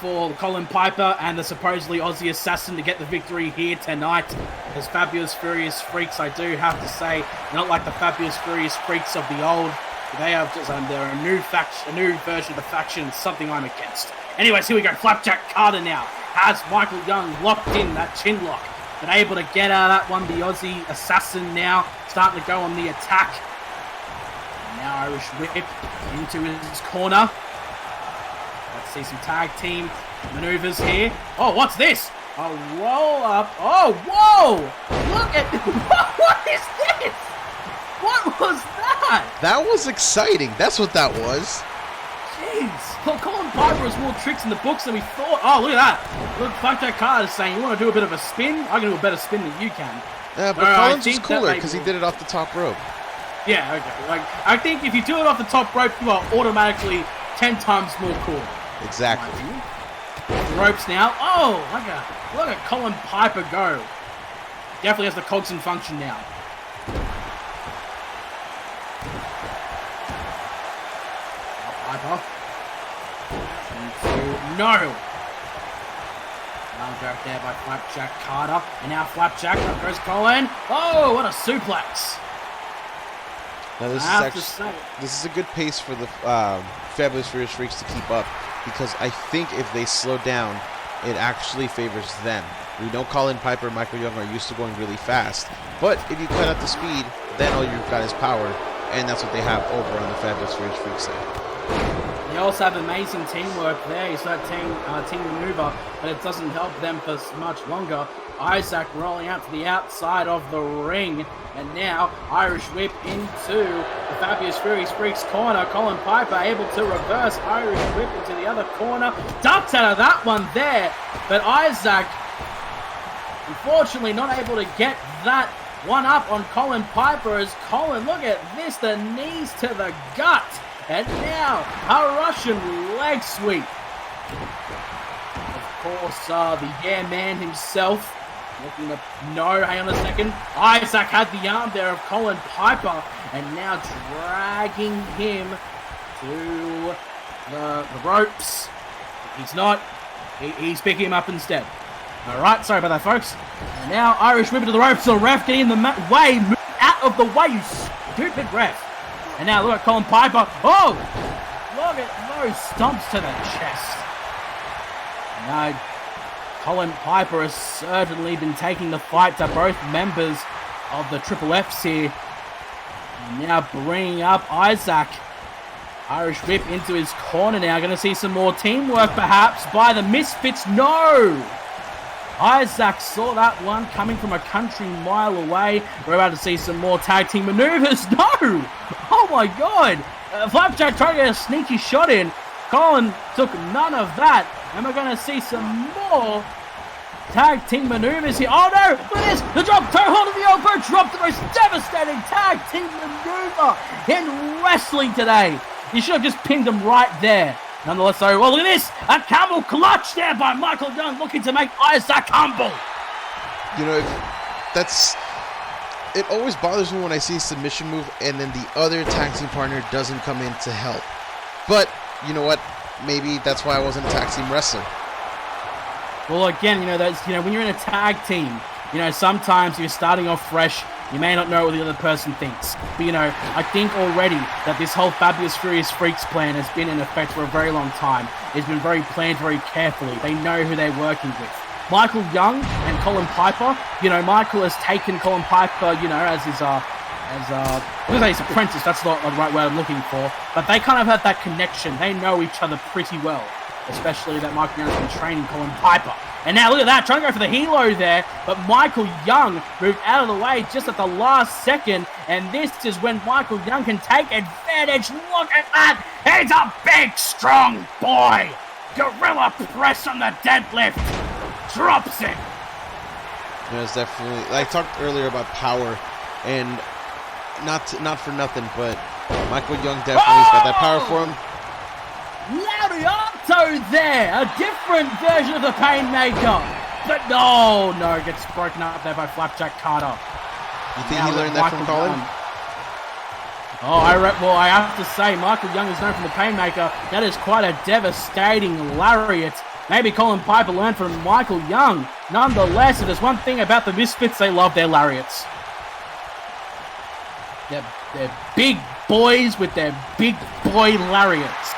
Speaker 1: for Colin Piper and the supposedly Aussie Assassin to get the victory here tonight. As Fabulous Furious Freaks, I do have to say, not like the Fabulous Furious Freaks of the old. They have just they're a new version of the faction, something I'm against. Anyways, here we go. Flapjack Carter now has Michael Young locked in that chin lock. Been able to get out of that one. The Aussie Assassin now starting to go on the attack. Now Irish Whip into his corner. Let's see some tag team maneuvers here. Oh, what's this? A roll up. Oh, whoa! Look at what is this? What was that?
Speaker 2: That was exciting. That's what that was.
Speaker 1: Jeez. Well, Colin Piper has more tricks in the books than we thought. Oh, look at that. Look, Flapjack Carter is saying, you want to do a bit of a spin? I can do a better spin than you can.
Speaker 2: Yeah, but Colin's was cooler because he did it off the top rope. Yeah,
Speaker 1: okay. Like, I think if you do it off the top rope, you are automatically 10 times more cool.
Speaker 2: Exactly.
Speaker 1: The ropes now. Oh, look at Colin Piper go. Definitely has the cogs in function now. Piper. No. Back there by Flapjack Carter. And now Flapjack. Up goes Colin. Oh, what a suplex.
Speaker 2: Now this is a good pace for the Fabulous Furious Freaks to keep up, because I think if they slow down, it actually favors them. We know Colin Piper and Michael Young are used to going really fast, but if you cut out the speed, then all you've got is power, and that's what they have over on the Fabulous Furious Freaks side.
Speaker 1: They also have amazing teamwork there. You saw that team maneuver, but it doesn't help them for much longer. Isaac rolling out to the outside of the ring, and now Irish Whip into the Fabulous Furious Freaks corner. Colin Piper able to reverse Irish Whip into the other corner. Ducks out of that one there, but Isaac unfortunately not able to get that one up on Colin Piper, as Colin, look at this, the knees to the gut. And now, a Russian leg sweep. Of course, the Yeah Man himself looking to... No, hang on a second. Isaac had the arm there of Colin Piper, and now dragging him to the ropes. He's not. He's picking him up instead. All right, sorry about that, folks. And now, Irish Whip into the ropes. The ref getting in the way. Move out of the way, you stupid ref. And now look at Colin Piper. Oh! Look at those stomps to the chest. Now, Colin Piper has certainly been taking the fight to both members of the Triple Fs here. And now bringing up Isaac. Irish Whip into his corner now. Going to see some more teamwork perhaps by the Misfits. No! Isaac saw that one coming from a country mile away. We're about to see some more tag team maneuvers. No! Oh my god! Flapjack tried to get a sneaky shot in. Colin took none of that. And we're going to see some more tag team maneuvers here. Oh no! Look at this! The drop toe hold of the elbow drop. The most devastating tag team maneuver in wrestling today. You should have just pinned him right there. Nonetheless, though, well, look at this! A camel clutch there by Michael Young, looking to make Isaac humble.
Speaker 2: You know, it always bothers me when I see a submission move and then the other tag team partner doesn't come in to help. But, you know what? Maybe that's why I wasn't a tag team wrestler.
Speaker 1: Well, again, when you're in a tag team, sometimes you're starting off fresh, You may not know what the other person thinks. But, you know, I think already that this whole Fabulous Furious Freaks plan has been in effect for a very long time. It's been very planned very carefully. They know who they're working with. Michael Young and Colin Piper, you know, Michael has taken Colin Piper, you know, as his apprentice, that's not the right word I'm looking for, but they kind of have that connection. They know each other pretty well, especially that Michael Young's been training Colin Piper. And now look at that, trying to go for the helo there, but Michael Young moved out of the way just at the last second, and this is when Michael Young can take advantage. Look at that! He's a big, strong boy! Gorilla press on the deadlift! Drops it!
Speaker 2: It's definitely, I talked earlier about power, and not for nothing, but Michael Young definitely's got that power for him.
Speaker 1: Lariato there! A different version of the Painmaker! But no, gets broken up there by Flapjack Carter.
Speaker 2: You think he learned that from Colin?
Speaker 1: I have to say, Michael Young is known from the Painmaker. That is quite a devastating lariat. Maybe Colin Piper learned from Michael Young. Nonetheless, if there's one thing about the Misfits, they love their lariats. They're big boys with their big boy lariats.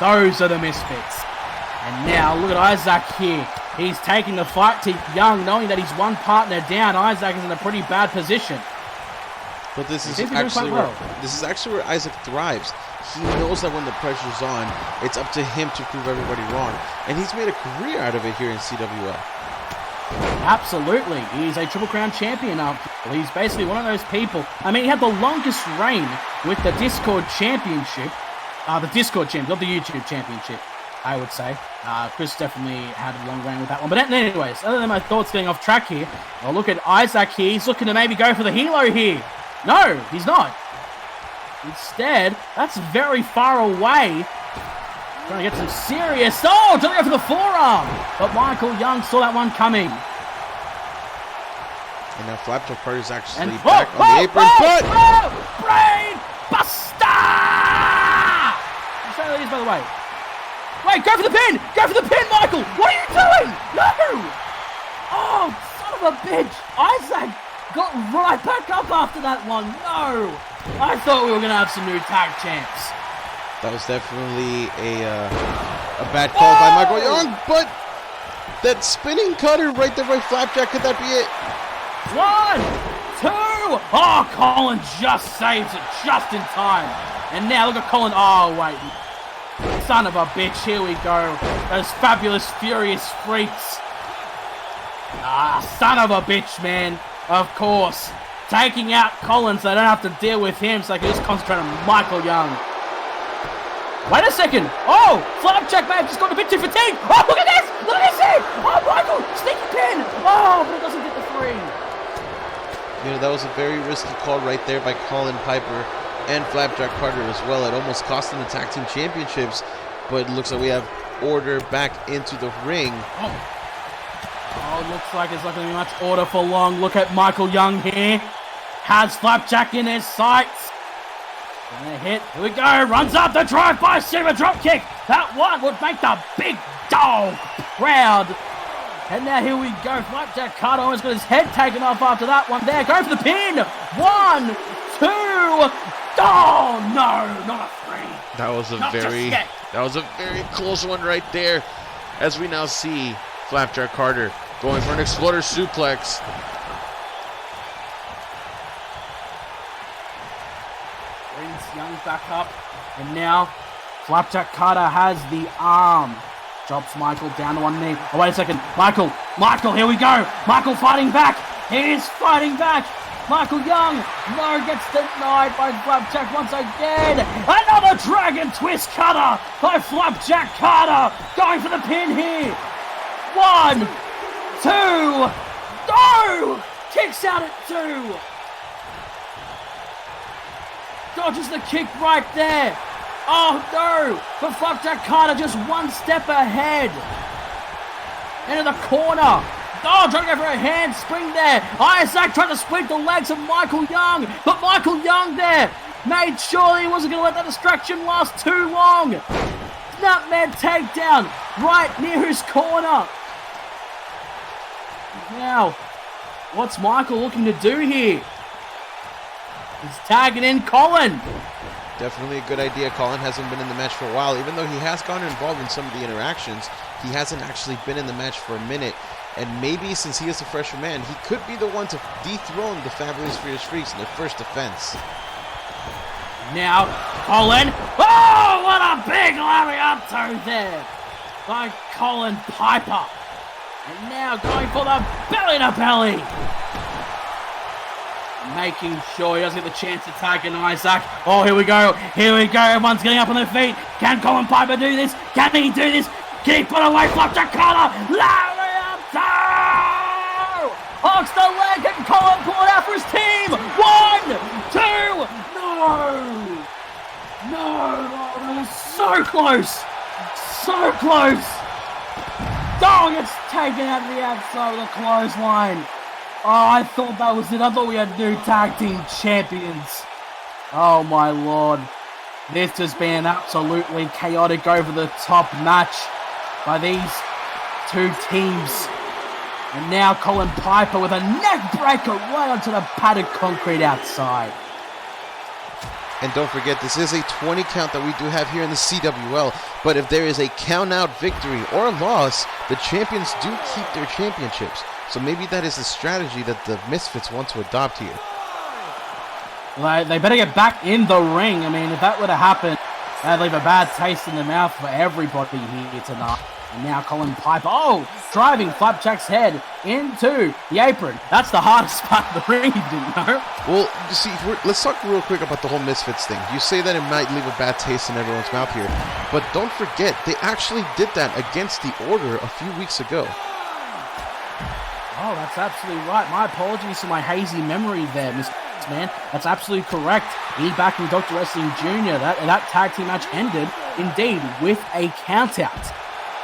Speaker 1: Those are the Misfits. And now, look at Isaac here. He's taking the fight to Young, knowing that he's one partner down. Isaac is in a pretty bad position.
Speaker 2: But this is actually where Isaac thrives. He knows that when the pressure's on, it's up to him to prove everybody wrong. And he's made a career out of it here in CWL.
Speaker 1: Absolutely. He's a Triple Crown champion. He's basically one of those people. I mean, he had the longest reign with the Discord Championship. The Discord Championship, not the YouTube Championship, I would say. Chris definitely had a long reign with that one. But anyways, other than my thoughts getting off track here, well, look at Isaac here. He's looking to maybe go for the helo here. No, he's not. Instead, that's very far away. Trying to get some serious... Oh, trying to go for the forearm. But Michael Young saw that one coming.
Speaker 2: And now Flapjack Carter's actually back on the apron.
Speaker 1: Brain Buster! Show these, by the way. Wait, go for the pin! Go for the pin, Michael! What are you doing? No! Oh, son of a bitch! Isaac got right back up after that one. No! I thought we were going to have some new tag champs.
Speaker 2: That was definitely a bad call by Michael Young, but that spinning cutter right there by Flapjack, could that be it?
Speaker 1: 1, 2! Oh, Colin just saves it just in time. And now look at Colin. Oh, wait. Son of a bitch, here we go. Those Fabulous Furious Freaks. Son of a bitch, man. Of course. Taking out Colin so they don't have to deal with him, so they can just concentrate on Michael Young. Wait a second. Oh, Flapjack may have just got a bit too fatigued. Oh, look at this. Look at this here. Oh, Michael, sneaky pin. Oh, but it doesn't get the 3.
Speaker 2: You know, that was a very risky call right there by Colin Piper and Flapjack Carter as well. It almost cost them the tag team championships, but it looks like we have order back into the ring.
Speaker 1: Oh, looks like it's not going to be much order for long. Look at Michael Young here. Has Flapjack in his sights. Gonna hit. Here we go. Runs up the drive-by super drop kick. That one would make the big dog proud. And now here we go. Flapjack Carter almost got his head taken off after that one there. Go for the pin. 1, 2. Oh, no. Not a 3.
Speaker 2: That was a very close one right there. As we now see Flapjack Carter going for an exploder suplex.
Speaker 1: Brings Young back up. And now Flapjack Carter has the arm. Drops Michael down to one knee. Oh, wait a second. Michael, here we go. Michael fighting back. He is fighting back. Michael Young, no, gets denied by Flapjack once again. Another dragon twist cutter by Flapjack Carter. Going for the pin here. 1, 2. No! Kicks out at 2. Dodges the kick right there. Oh no! But Flapjack Carter just one step ahead. Into the corner. Oh, trying to go for a handspring there. Isaac trying to split the legs of Michael Young. But Michael Young there made sure he wasn't going to let that distraction last too long. Nutmeg takedown right near his corner. Now, what's Michael looking to do here? He's tagging in Colin.
Speaker 2: Definitely a good idea. Colin hasn't been in the match for a while. Even though he has gotten involved in some of the interactions, he hasn't actually been in the match for a minute. And maybe since he is a fresher man, he could be the one to dethrone the Fabulous Furious Freaks in their first defense.
Speaker 1: Now, Colin. Oh, what a big lariato there by Colin Piper. And now going for the belly-to-belly. Making sure he doesn't get the chance to tag in Isaac. Oh, here we go. Here we go. Everyone's getting up on their feet. Can Colin Piper do this? Can he do this? Can he put away Flapjack Carter? Lariato! Hooks the leg and Colin pull it out for his team. 1, 2. No, that was so close. So close. Oh, it's taken out of the outside with a clothesline. Oh, I thought that was it. I thought we had new tag team champions. Oh, my Lord. This has been an absolutely chaotic over-the-top match by these two teams. And now Colin Piper with a neck breaker right onto the padded concrete outside.
Speaker 2: And don't forget, this is a 20 count that we do have here in the CWL. But if there is a count-out victory or a loss, the champions do keep their championships. So maybe that is the strategy that the Misfits want to adopt here.
Speaker 1: Well, they better get back in the ring. I mean, if that were to happen, that'd leave a bad taste in the mouth for everybody here tonight. And now Colin Piper, driving Flapjack's head into the apron. That's the hardest part of the ring, you didn't know?
Speaker 2: Well, you see, let's talk real quick about the whole Misfits thing. You say that it might leave a bad taste in everyone's mouth here, but don't forget, they actually did that against the Order a few weeks ago.
Speaker 1: Oh, that's absolutely right. My apologies for my hazy memory there, Mr. Man. That's absolutely correct. Ebak and Dr. Wrestling Jr., that tag team match ended, indeed, with a countout.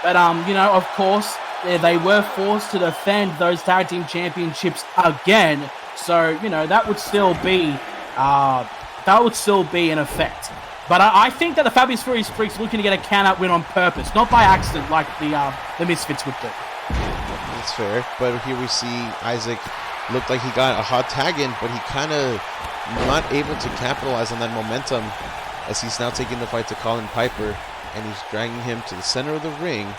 Speaker 1: But, of course, they were forced to defend those tag team championships again. So, that would still be in effect. But I think that the Fabulous Furious Freaks are looking to get a count-out win on purpose, not by accident like the Misfits would do.
Speaker 2: That's fair. But here we see Isaac looked like he got a hot tag in, but he kind of not able to capitalize on that momentum as he's now taking the fight to Colin Piper. And he's dragging him to the center of the ring.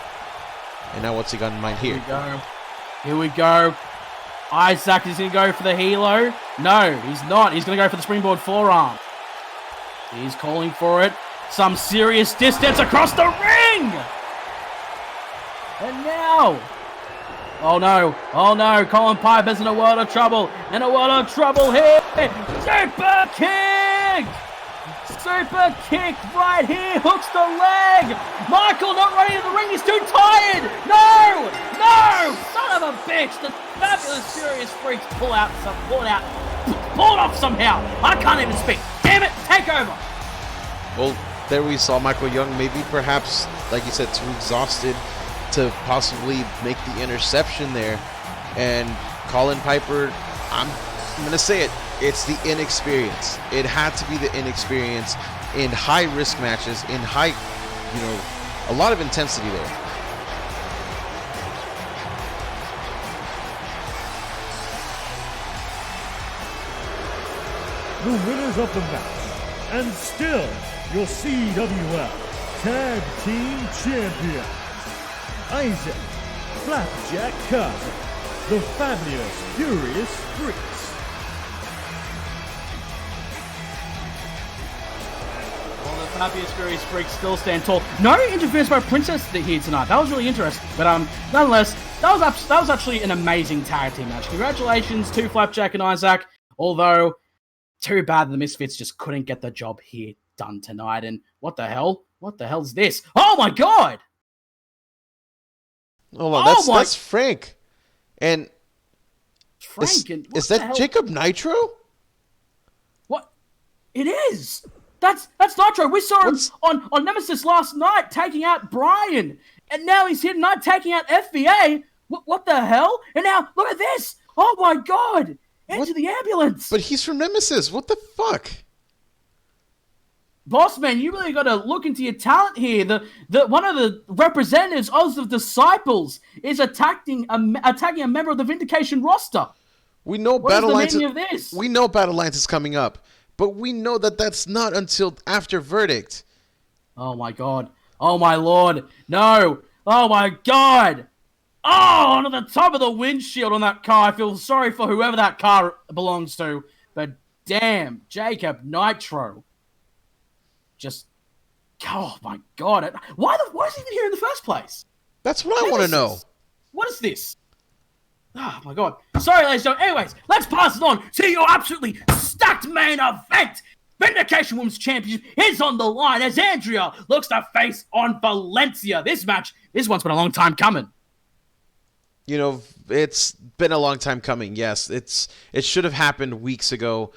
Speaker 2: And now what's he got in mind here?
Speaker 1: Here we go. Isaac is going to go for the helo. No, he's not. He's going to go for the springboard forearm. He's calling for it. Some serious distance across the ring. And now. Oh no. Colin Piper's in a world of trouble. In a world of trouble here. Super kick. Super kick right here, hooks the leg. Michael not running to the ring, he's too tired. No, son of a bitch. The Fabulous Furious Freaks pull it off somehow. I can't even speak. Damn it, take over.
Speaker 2: Well, there we saw Michael Young, maybe perhaps, like you said, too exhausted to possibly make the interception there. And Colin Piper, I'm going to say it. It's the inexperience. It had to be the inexperience in high-risk matches, in high, a lot of intensity there.
Speaker 3: The winners of the match, and still your CWL Tag Team Champion, Isaac Flapjack Carter, the Fabulous Furious Freaks.
Speaker 1: Fabulous Furious Freaks still stand tall. No interference by Princess here tonight. That was really interesting. But nonetheless, that was actually an amazing tag team match. Congratulations to Flapjack and Isaac. Although, too bad the Misfits just couldn't get the job here done tonight. And what the hell? What the hell's this? Oh my god!
Speaker 2: Hold on, that's Frank. And
Speaker 1: Frank,
Speaker 2: is that Jacob Nitro?
Speaker 1: What? It is. That's Nitro. We saw him on Nemesis last night taking out Brian. And now he's here tonight taking out FBA. What the hell? And now, look at this. Oh my god. Enter the ambulance.
Speaker 2: But he's from Nemesis. What the fuck?
Speaker 1: Boss man, you really got to look into your talent here. The one of the representatives of the Disciples is attacking a member of the Vindication roster.
Speaker 2: We know
Speaker 1: What is
Speaker 2: Battle
Speaker 1: the
Speaker 2: Lines
Speaker 1: meaning of this?
Speaker 2: We know Battle Lines is coming up. But we know that that's not until after verdict.
Speaker 1: Oh my god. Oh my lord. No. Oh my god. Oh, onto the top of the windshield on that car. I feel sorry for whoever that car belongs to. But damn, Jacob Nitro. Just, oh my god. Why is he even here in the first place?
Speaker 2: That's what I want to know.
Speaker 1: What is this? Oh my god. Sorry, ladies and gentlemen. Anyways, let's pass it on to your absolutely stacked main event. Vindication Women's Championship is on the line as Andrea looks to face on Valencia. This one's been a long time coming.
Speaker 2: You know, it's been a long time coming. Yes, it should have happened weeks ago,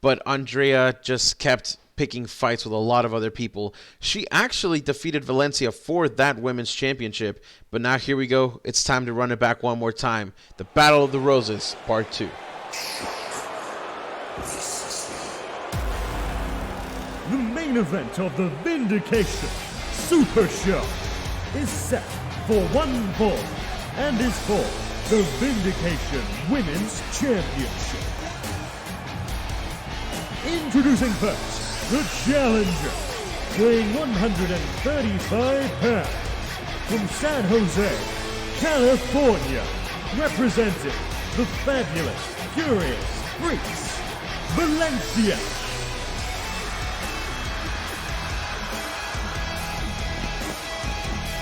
Speaker 2: but Andrea just kept picking fights with a lot of other people. She actually defeated Valencia for that women's championship, but now here we go. It's time to run it back one more time. The Battle of the Roses, Part 2.
Speaker 3: The main event of the Vindication Super Show is set for one fall and is for the Vindication Women's Championship. Introducing first, the challenger, weighing 135 pounds, from San Jose, California, representing the fabulous, furious freaks, Valencia.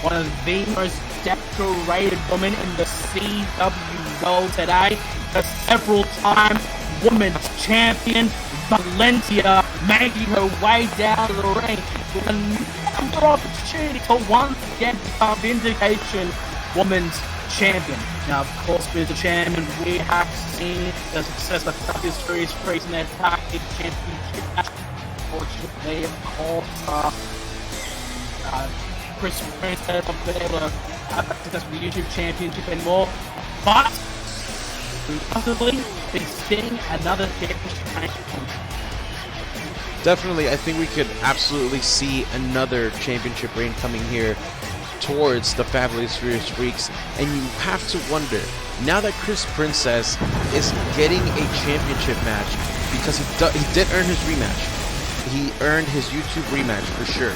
Speaker 1: One of the most decorated women in the CW world today, a several time women's champion, Valencia, making her way down to the ring with another opportunity to once again become Vindication Women's Champion. Now, of course, with the champion, we have seen the success of Fabulous Furious Freaks in their tag team championship match. Unfortunately, of course, Chris Princess not been able to have that success with the YouTube Championship anymore, but possibly be seeing another championship match.
Speaker 2: Definitely, I think we could absolutely see another championship reign coming here towards the Fabulous Furious Freaks, and you have to wonder, now that Chris Princess is getting a championship match, because he did earn his rematch, he earned his YouTube rematch for sure,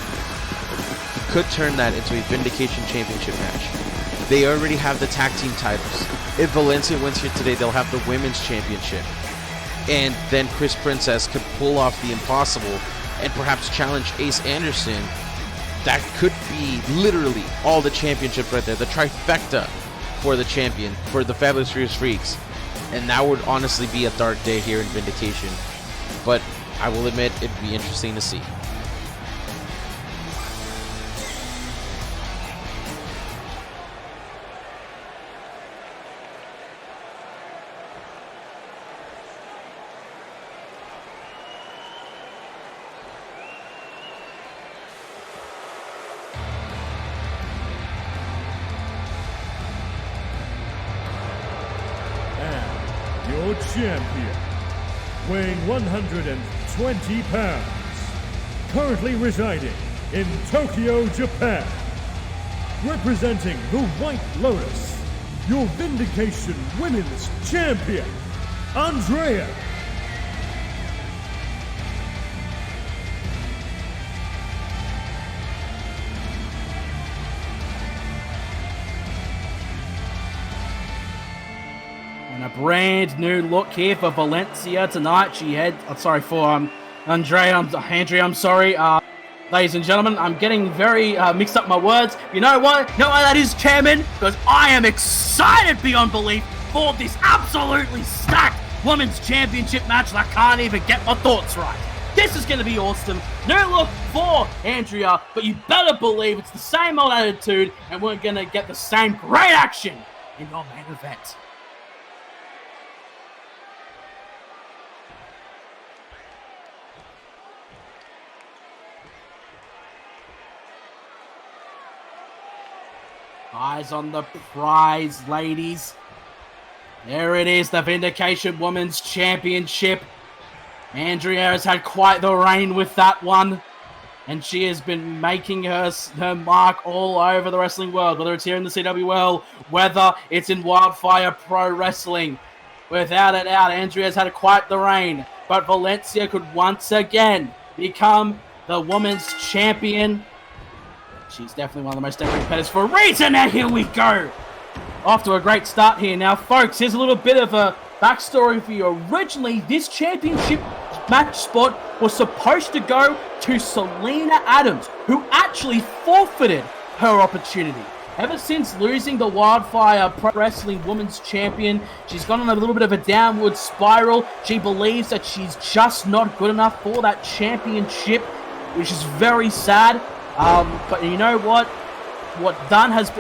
Speaker 2: he could turn that into a Vindication Championship match. They already have the tag team titles. If Valencia wins here today, they'll have the Women's Championship. And then Chris Princess could pull off the impossible and perhaps challenge Ace Anderson. That could be literally all the championships right there. The trifecta for the champion, for the Fabulous Furious Freaks. And that would honestly be a dark day here in Vindication. But I will admit, it'd be interesting to see.
Speaker 3: Your champion, weighing 120 pounds, currently residing in Tokyo, Japan, representing the White Lotus, your Vindication Women's Champion, Andrea.
Speaker 1: And a brand new look here for Valencia tonight. She had, for Andrea, I'm sorry. Ladies and gentlemen, I'm getting very mixed up my words. You know what? You know why that is, Chairman? Because I am excited beyond belief for this absolutely stacked Women's Championship match that I can't even get my thoughts right. This is going to be awesome. New look for Andrea, but you better believe it's the same old attitude, and we're going to get the same great action in your main event. Eyes on the prize, ladies. There it is, the Vindication Women's Championship. Andrea has had quite the reign with that one. And she has been making her mark all over the wrestling world, whether it's here in the CWL, whether it's in Wildfire Pro Wrestling. Without a doubt, Andrea has had quite the reign. but Valencia could once again become the women's champion. She's definitely one of the most decorated competitors for a reason. Now here we go. Off to a great start here. Now, folks, here's a little bit of a backstory for you. Originally, this championship match spot was supposed to go to Selena Adams, who actually forfeited her opportunity. Ever since losing the Wildfire Pro Wrestling Women's Champion, she's gone on a little bit of a downward spiral. She believes that she's just not good enough for that championship, which is very sad. But you know what? What has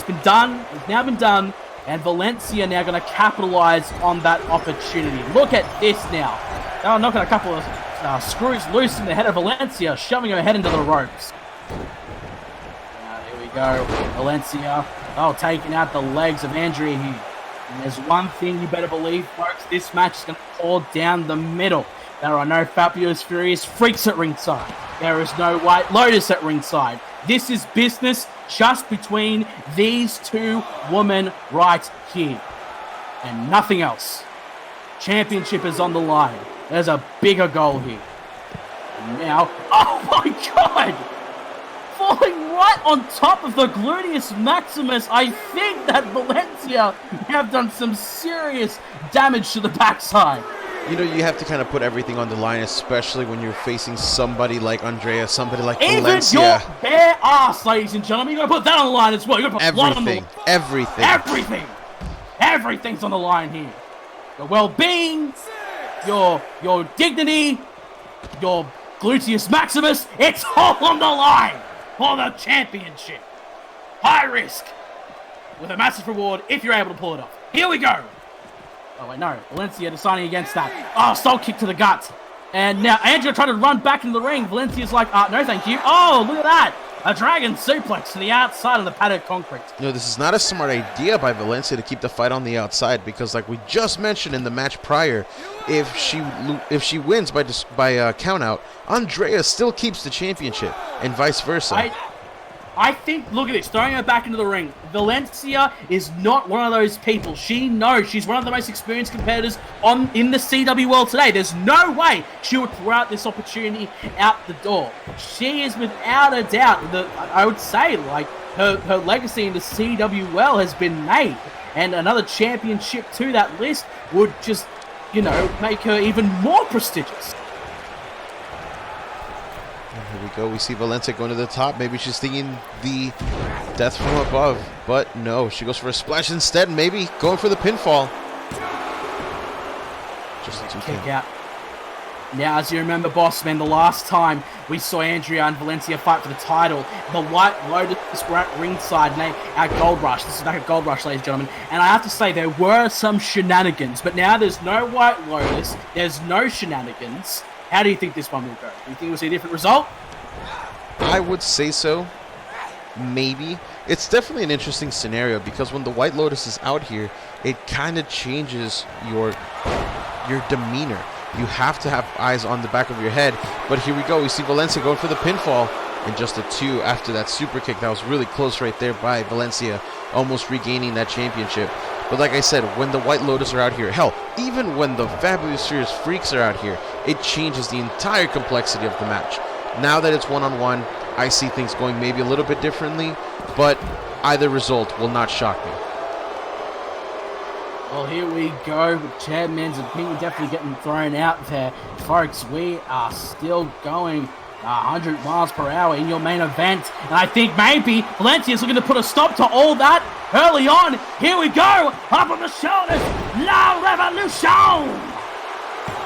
Speaker 1: been done has now been done, and Valencia now going to capitalize on that opportunity. Look at this now. They're knocking a couple of screws loose in the head of Valencia, shoving her head into the ropes. Here we go. Valencia, taking out the legs of Andrea here. And there's one thing you better believe, folks. This match is going to pour down the middle. There are no fabulous, furious freaks at ringside. There is no White Lotus at ringside. This is business just between these two women right here. And nothing else. Championship is on the line. There's a bigger goal here. And now, oh my god! Falling right on top of the gluteus maximus. I think that Valencia have done some serious damage to the backside.
Speaker 2: You know, you have to kind of put everything on the line, especially when you're facing somebody like Andrea, somebody like Valencia.
Speaker 1: Even your bare ass, ladies and gentlemen. You gotta put that on the line as well. You gotta put blood on the line.
Speaker 2: Everything.
Speaker 1: Everything's on the line here. Your well-being, your dignity, your gluteus maximus. It's all on the line for the championship. High risk with a massive reward if you're able to pull it off. Here we go. Oh, wait, no. Valencia deciding against that. Oh, stole kick to the gut. And now Andrea trying to run back into the ring. Valencia's like, no, thank you. Oh, look at that. A dragon suplex to the outside of the padded concrete.
Speaker 2: No, this is not a smart idea by Valencia to keep the fight on the outside because, like we just mentioned in the match prior, if she wins by countout, Andrea still keeps the championship and vice versa.
Speaker 1: I think, look at this, throwing her back into the ring. Valencia is not one of those people. She knows she's one of the most experienced competitors in the CW world today. There's no way she would throw out this opportunity out the door. She is without a doubt, I would say, like, her legacy in the CW world has been made. And another championship to that list would just, make her even more prestigious.
Speaker 2: Here we go. We see Valencia going to the top. Maybe she's thinking the death from above. But no, she goes for a splash instead. Maybe going for the pinfall. Just a
Speaker 1: kick out. Now, as you remember, Bossman, the last time we saw Andrea and Valencia fight for the title, the White Lotus were at ringside at Gold Rush. This is like a Gold Rush, ladies and gentlemen. And I have to say, there were some shenanigans. But now there's no White Lotus. There's no shenanigans. How do you think this one will go? Do you think we'll see a different result?
Speaker 2: I would say so. Maybe. It's definitely an interesting scenario because when the White Lotus is out here, it kind of changes your demeanor. You have to have eyes on the back of your head. But here we go. We see Valencia going for the pinfall. And just a 2 after that super kick. That was really close right there by Valencia, almost regaining that championship. But like I said, when the White Lotus are out here, hell, even when the Fabulous Furious Freaks are out here, it changes the entire complexity of the match. Now that it's one-on-one, I see things going maybe a little bit differently, but either result will not shock me.
Speaker 1: Well, here we go with Chadman's opinion definitely getting thrown out there. Folks, we are still going 100 miles per hour in your main event. And I think maybe Valencia's looking to put a stop to all that early on. Here we go. Up on the shoulders. La Revolution.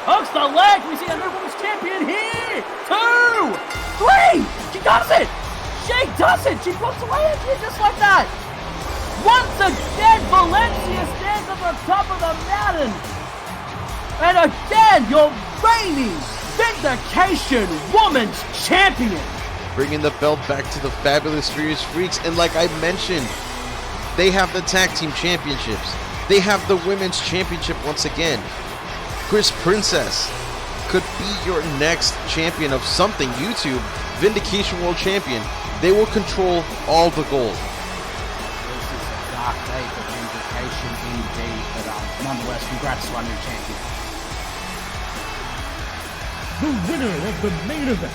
Speaker 1: Hooks the leg. We see a new women's champion here. 2, 3. She does it. She does it. She puts away it just like that. Once again, Valencia stands on the top of the mountain. And again, your reigning Vindication Women's Champion.
Speaker 2: Bringing the belt back to the Fabulous Furious Freaks. And like I mentioned, they have the Tag Team Championships. They have the Women's Championship once again. Chris Princess could be your next champion of something. YouTube, Vindication World Champion. They will control all the gold.
Speaker 1: This is a dark day for Vindication indeed. But nonetheless, congrats to our new champion.
Speaker 3: the winner of the main event,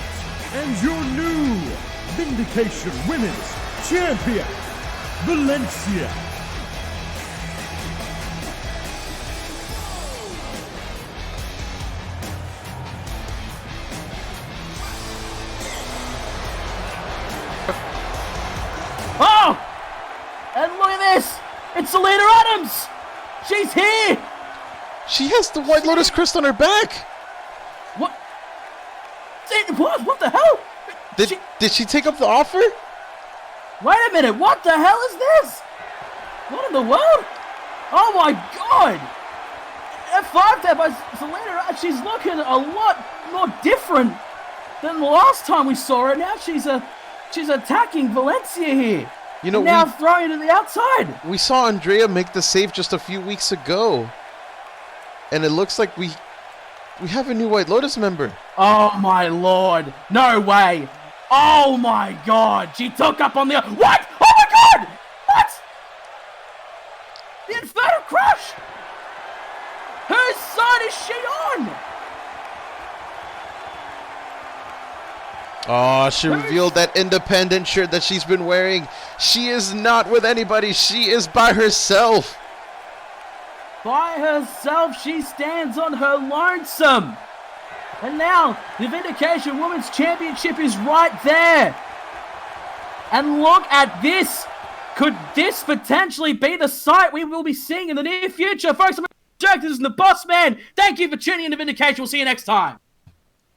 Speaker 3: and your new Vindication Women's Champion, Valencia.
Speaker 1: Oh! And look at this! It's Selena Adams! She's here!
Speaker 2: She has the White Lotus crest on her back.
Speaker 1: What? What? What the hell?
Speaker 2: Did she take up the offer?
Speaker 1: Wait a minute, what the hell is this? What in the world? Oh my god! F5 there by Selena, she's looking a lot more different than the last time we saw her. Now she's attacking Valencia here.
Speaker 2: You know,
Speaker 1: now throwing it to the outside.
Speaker 2: We saw Andrea make the save just a few weeks ago. And it looks like we have a new White Lotus member.
Speaker 1: Oh my lord. No way. Oh my god. She took up on the... What? Oh my god! What? The Inferno Crush? Whose side is she on?
Speaker 2: Oh, she revealed that independent shirt that she's been wearing. She is not with anybody. She is by herself.
Speaker 1: By herself, she stands on her lonesome. And now, the Vindication Women's Championship is right there. And look at this. Could this potentially be the sight we will be seeing in the near future? Folks, I'm Jack. This is the Boss Man. Thank you for tuning in to Vindication. We'll see you next time.